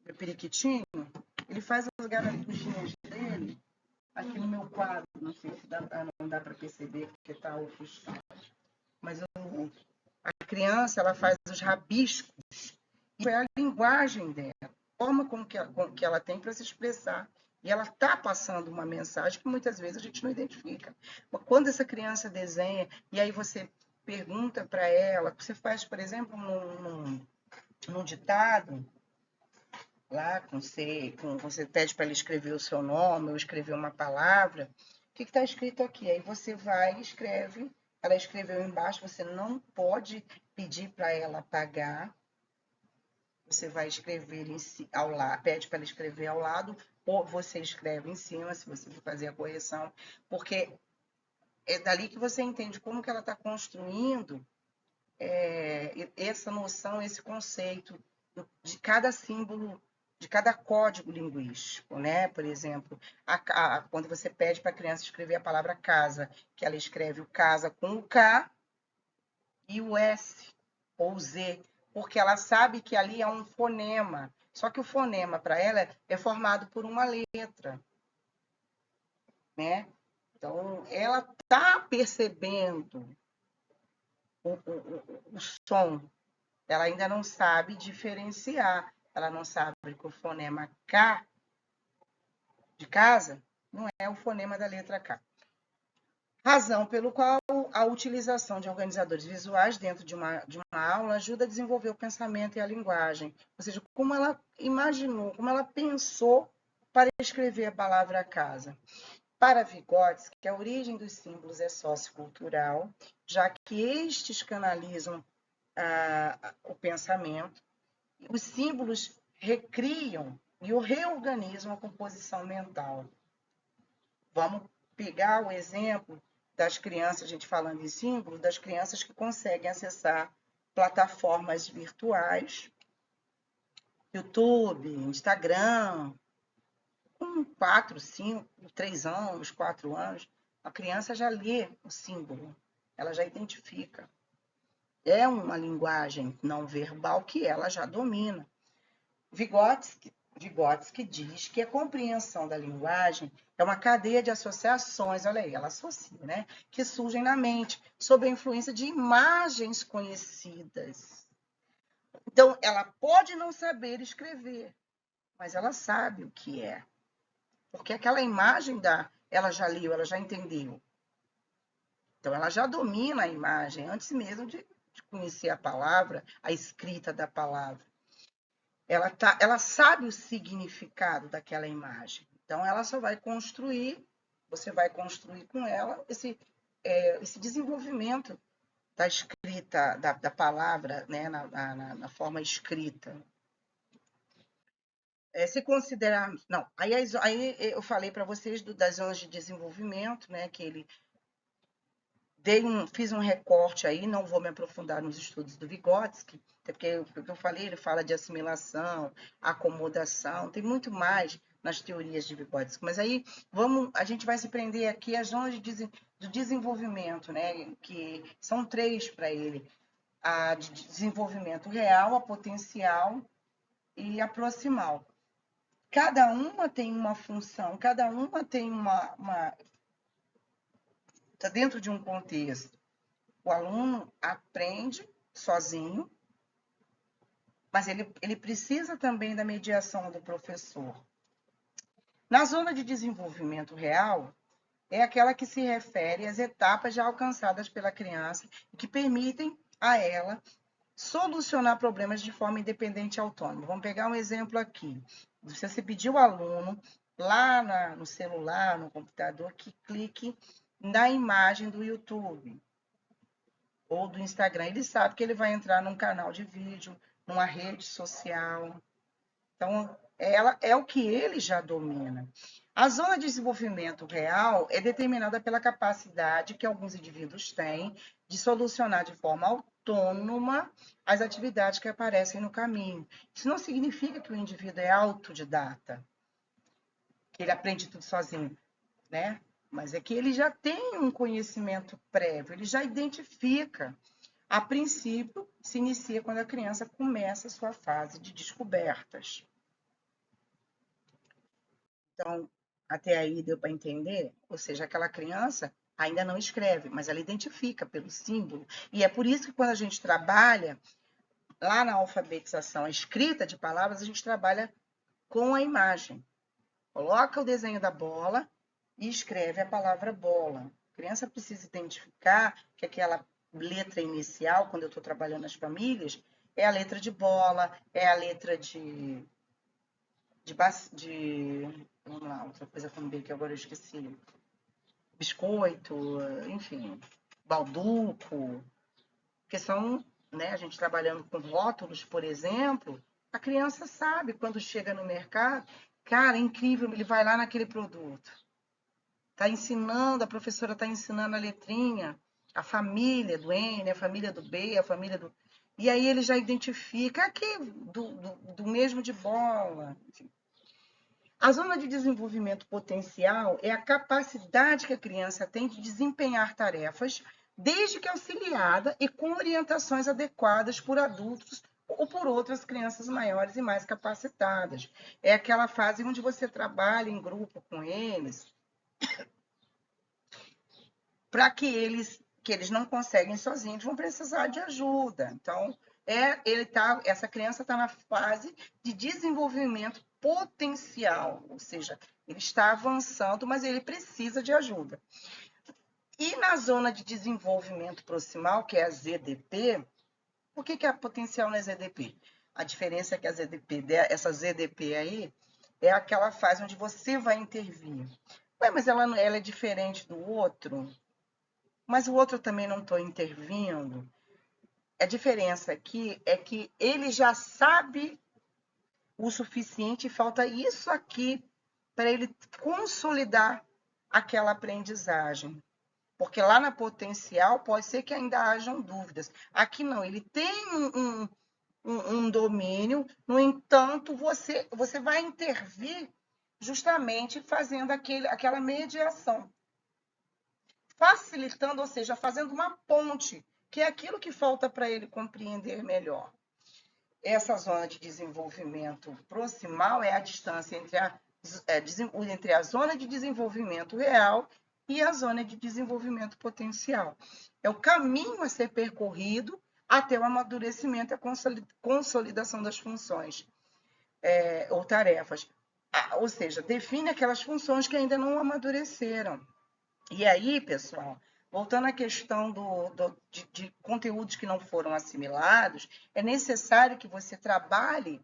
meu periquitinho. Ele faz as garatujinhas dele aqui no meu quadro. Não sei se não dá para perceber, porque está ofuscado. Mas a criança, ela faz os rabiscos. E é a linguagem dela, a forma com que ela tem para se expressar. E ela está passando uma mensagem que muitas vezes a gente não identifica. Mas quando essa criança desenha, e aí você pergunta para ela, você faz, por exemplo, num ditado, lá você pede para ela escrever o seu nome ou escrever uma palavra, que está escrito aqui? Aí você vai e escreve. Ela escreveu embaixo, você não pode pedir para ela apagar. Você vai escrever ao lado, pede para ela escrever ao lado, ou você escreve em cima, se você for fazer a correção, porque é dali que você entende como que ela está construindo essa noção, esse conceito de cada símbolo, de cada código linguístico, né? Por exemplo, quando você pede para a criança escrever a palavra casa, que ela escreve o casa com o K e o S ou Z, porque ela sabe que ali é um fonema. Só que o fonema para ela é formado por uma letra, né? Então, ela está percebendo o som, ela ainda não sabe diferenciar. Ela não sabe que o fonema K de casa não é o fonema da letra K. Razão pelo qual a utilização de organizadores visuais dentro de uma aula ajuda a desenvolver o pensamento e a linguagem. Ou seja, como ela imaginou, como ela pensou para escrever a palavra casa. Para Vygotsky, a origem dos símbolos é sociocultural, já que estes canalizam o pensamento. Os símbolos recriam e reorganizam a composição mental. Vamos pegar o exemplo das crianças, a gente falando em símbolos, das crianças que conseguem acessar plataformas virtuais, YouTube, Instagram, com 4, 5, 3 anos, 4 anos, a criança já lê o símbolo, ela já identifica. É uma linguagem não verbal que ela já domina. Vygotsky diz que a compreensão da linguagem é uma cadeia de associações, olha aí, ela associa, né? Que surgem na mente, sob a influência de imagens conhecidas. Então, ela pode não saber escrever, mas ela sabe o que é. Porque aquela imagem ela já leu, ela já entendeu. Então, ela já domina a imagem antes mesmo de conhecer a palavra, a escrita da palavra. Ela sabe o significado daquela imagem. Então, ela só vai construir, você vai construir com ela esse desenvolvimento da escrita, da palavra, né, na forma escrita. Se considerar. Não, aí eu falei para vocês das zonas de desenvolvimento, né, que ele fiz um recorte aí, não vou me aprofundar nos estudos do Vygotsky, até porque o que eu falei, ele fala de assimilação, acomodação, tem muito mais nas teorias de Vygotsky, mas aí a gente vai se prender aqui às zonas de desenvolvimento, né, que são 3 para ele, a de desenvolvimento real, a potencial e a proximal. Cada uma tem uma função, cada uma tem está dentro de um contexto. O aluno aprende sozinho, mas ele precisa também da mediação do professor. Na zona de desenvolvimento real, é aquela que se refere às etapas já alcançadas pela criança e que permitem a ela solucionar problemas de forma independente e autônoma. Vamos pegar um exemplo aqui. Você pediu ao aluno, lá no celular, no computador, que clique na imagem do YouTube ou do Instagram. Ele sabe que ele vai entrar num canal de vídeo, numa rede social. Então, ela é o que ele já domina. A zona de desenvolvimento real é determinada pela capacidade que alguns indivíduos têm de solucionar de forma autônoma as atividades que aparecem no caminho. Isso não significa que o indivíduo é autodidata, que ele aprende tudo sozinho, né? Mas é que ele já tem um conhecimento prévio, ele já identifica. A princípio, se inicia quando a criança começa a sua fase de descobertas. Então, até aí deu para entender? Ou seja, aquela criança ainda não escreve, mas ela identifica pelo símbolo. E é por isso que quando a gente trabalha lá na alfabetização, a escrita de palavras, a gente trabalha com a imagem. Coloca o desenho da bola e escreve a palavra bola. A criança precisa identificar que aquela letra inicial, quando eu estou trabalhando nas famílias, é a letra de bola, é a letra de vamos lá, outra coisa também que agora eu esqueci. biscoito, enfim, balduco, que são, né, a gente trabalhando com rótulos, por exemplo, a criança sabe quando chega no mercado, cara, é incrível, ele vai lá naquele produto. Está ensinando, a professora está ensinando a letrinha, a família do N, a família do B, a família do. E aí ele já identifica aqui do mesmo de bola. Enfim. A zona de desenvolvimento potencial é a capacidade que a criança tem de desempenhar tarefas, desde que auxiliada e com orientações adequadas por adultos ou por outras crianças maiores e mais capacitadas. É aquela fase onde você trabalha em grupo com eles, para que eles não conseguem sozinhos, vão precisar de ajuda. Então, essa criança está na fase de desenvolvimento potencial, ou seja, ele está avançando, mas ele precisa de ajuda. E na zona de desenvolvimento proximal, que é a ZDP, por que a potencial não é ZDP? A diferença é que a ZDP, essa ZDP aí, é aquela fase onde você vai intervir. Ué, mas ela é diferente do outro? Mas o outro também não estou intervindo. A diferença aqui é que ele já sabe o suficiente, falta isso aqui para ele consolidar aquela aprendizagem. Porque lá na potencial pode ser que ainda hajam dúvidas. Aqui não, ele tem um domínio, no entanto, você vai intervir justamente fazendo aquela mediação. Facilitando, ou seja, fazendo uma ponte, que é aquilo que falta para ele compreender melhor. Essa zona de desenvolvimento proximal é a distância entre a zona de desenvolvimento real e a zona de desenvolvimento potencial. É o caminho a ser percorrido até o amadurecimento e a consolidação das funções ou tarefas. Ou seja, define aquelas funções que ainda não amadureceram. E aí, pessoal, voltando à questão de conteúdos que não foram assimilados, é necessário que você trabalhe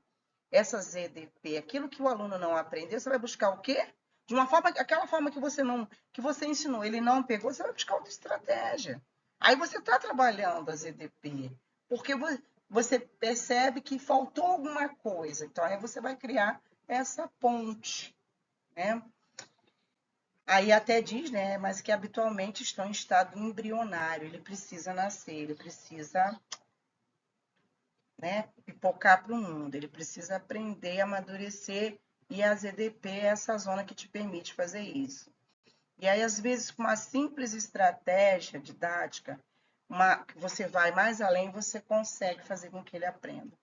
essa ZDP. Aquilo que o aluno não aprendeu, você vai buscar o quê? De uma forma, aquela forma que você ensinou, ele não pegou, você vai buscar outra estratégia. Aí você está trabalhando a ZDP, porque você percebe que faltou alguma coisa. Então, aí você vai criar essa ponte, né? Aí até diz, né, mas que habitualmente estão em estado embrionário, ele precisa nascer, ele precisa, né, pipocar para o mundo, ele precisa aprender, amadurecer, e a ZDP é essa zona que te permite fazer isso. E aí, às vezes, com uma simples estratégia didática, você vai mais além, você consegue fazer com que ele aprenda.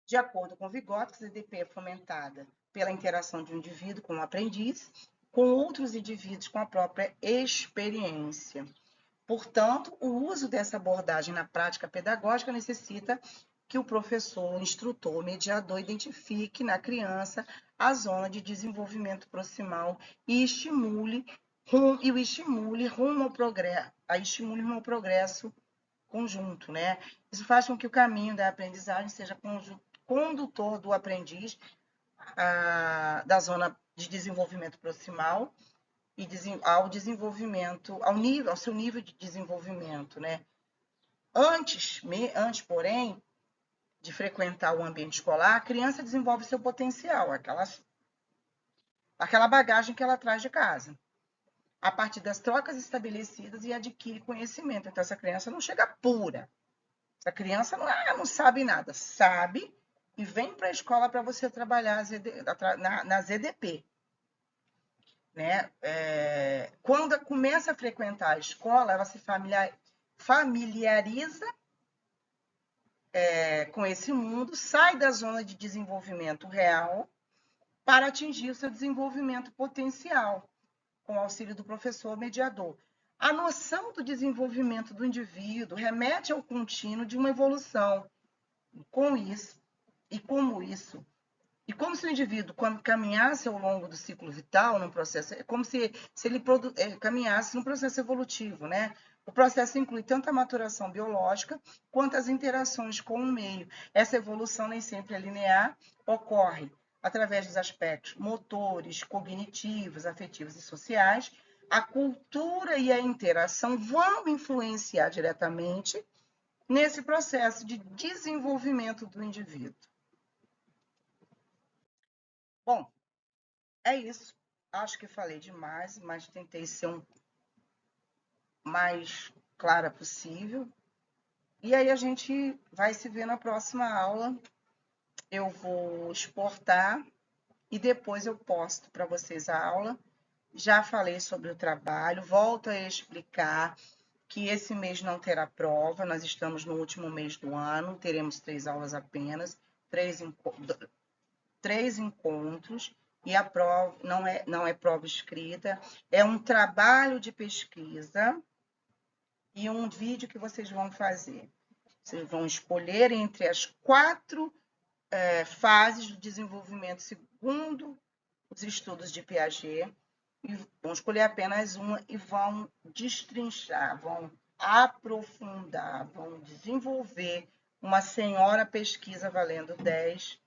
De acordo com Vygotsky, a ZDP é fomentada pela interação de um indivíduo com um aprendiz, com outros indivíduos com a própria experiência. Portanto, o uso dessa abordagem na prática pedagógica necessita que o professor, o instrutor, o mediador identifique na criança a zona de desenvolvimento proximal e o estimule rumo ao progresso conjunto, né? Isso faz com que o caminho da aprendizagem seja condutor do aprendiz da zona de desenvolvimento proximal e ao desenvolvimento, ao seu nível de desenvolvimento, né? Antes, porém, de frequentar o ambiente escolar, a criança desenvolve seu potencial, aquela bagagem que ela traz de casa, a partir das trocas estabelecidas e adquire conhecimento. Então, essa criança não chega pura. Essa criança não sabe nada, sabe e vem para a escola para você trabalhar na ZDP. Né? Quando começa a frequentar a escola, ela se familiariza com esse mundo, sai da zona de desenvolvimento real para atingir o seu desenvolvimento potencial, com o auxílio do professor mediador. A noção do desenvolvimento do indivíduo remete ao contínuo de uma evolução. E como se o indivíduo, quando caminhasse ao longo do ciclo vital, num processo, é como se ele caminhasse num processo evolutivo, né? O processo inclui tanto a maturação biológica quanto as interações com o meio. Essa evolução nem sempre é linear, ocorre através dos aspectos motores, cognitivos, afetivos e sociais, a cultura e a interação vão influenciar diretamente nesse processo de desenvolvimento do indivíduo. Bom, é isso. Acho que falei demais, mas tentei ser o mais clara possível. E aí a gente vai se ver na próxima aula. Eu vou exportar e depois eu posto para vocês a aula. Já falei sobre o trabalho, volto a explicar que esse mês não terá prova, nós estamos no último mês do ano, teremos 3 aulas apenas, 3 encontros, e a prova não é prova escrita, é um trabalho de pesquisa e um vídeo que vocês vão fazer. Vocês vão escolher entre as 4 fases do desenvolvimento segundo os estudos de Piaget, e vão escolher apenas uma e vão destrinchar, vão aprofundar, vão desenvolver uma senhora pesquisa valendo 10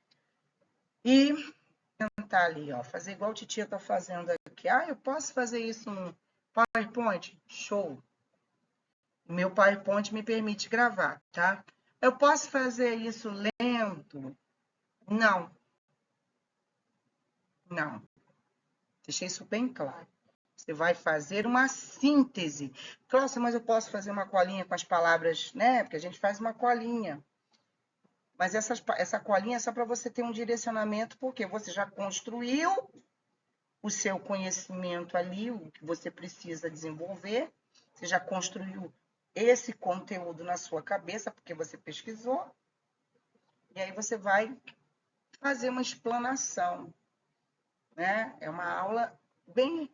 e tentar ali, ó, fazer igual a titia está fazendo aqui. Ah, eu posso fazer isso no PowerPoint? Show! Meu PowerPoint me permite gravar, tá? Eu posso fazer isso lento? Não. Não. Deixei isso bem claro. Você vai fazer uma síntese. Cláudia, mas eu posso fazer uma colinha com as palavras, né? Porque a gente faz uma colinha. Mas essa colinha é só para você ter um direcionamento, porque você já construiu o seu conhecimento ali, o que você precisa desenvolver. Você já construiu esse conteúdo na sua cabeça, porque você pesquisou. E aí você vai fazer uma explanação, né? É uma aula bem...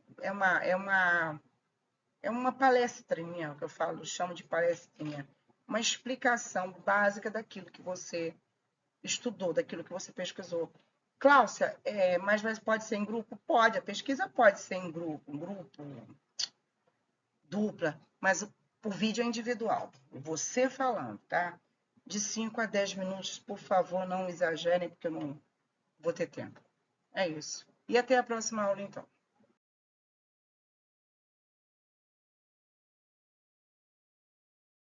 É uma palestrinha, que eu falo, chamo de palestrinha. Uma explicação básica daquilo que você estudou, daquilo que você pesquisou. Cláudia, mas pode ser em grupo? Pode, a pesquisa pode ser em grupo, dupla, mas o vídeo é individual. Você falando, tá? De 5 a 10 minutos, por favor, não exagerem, porque eu não vou ter tempo. É isso. E até a próxima aula, então.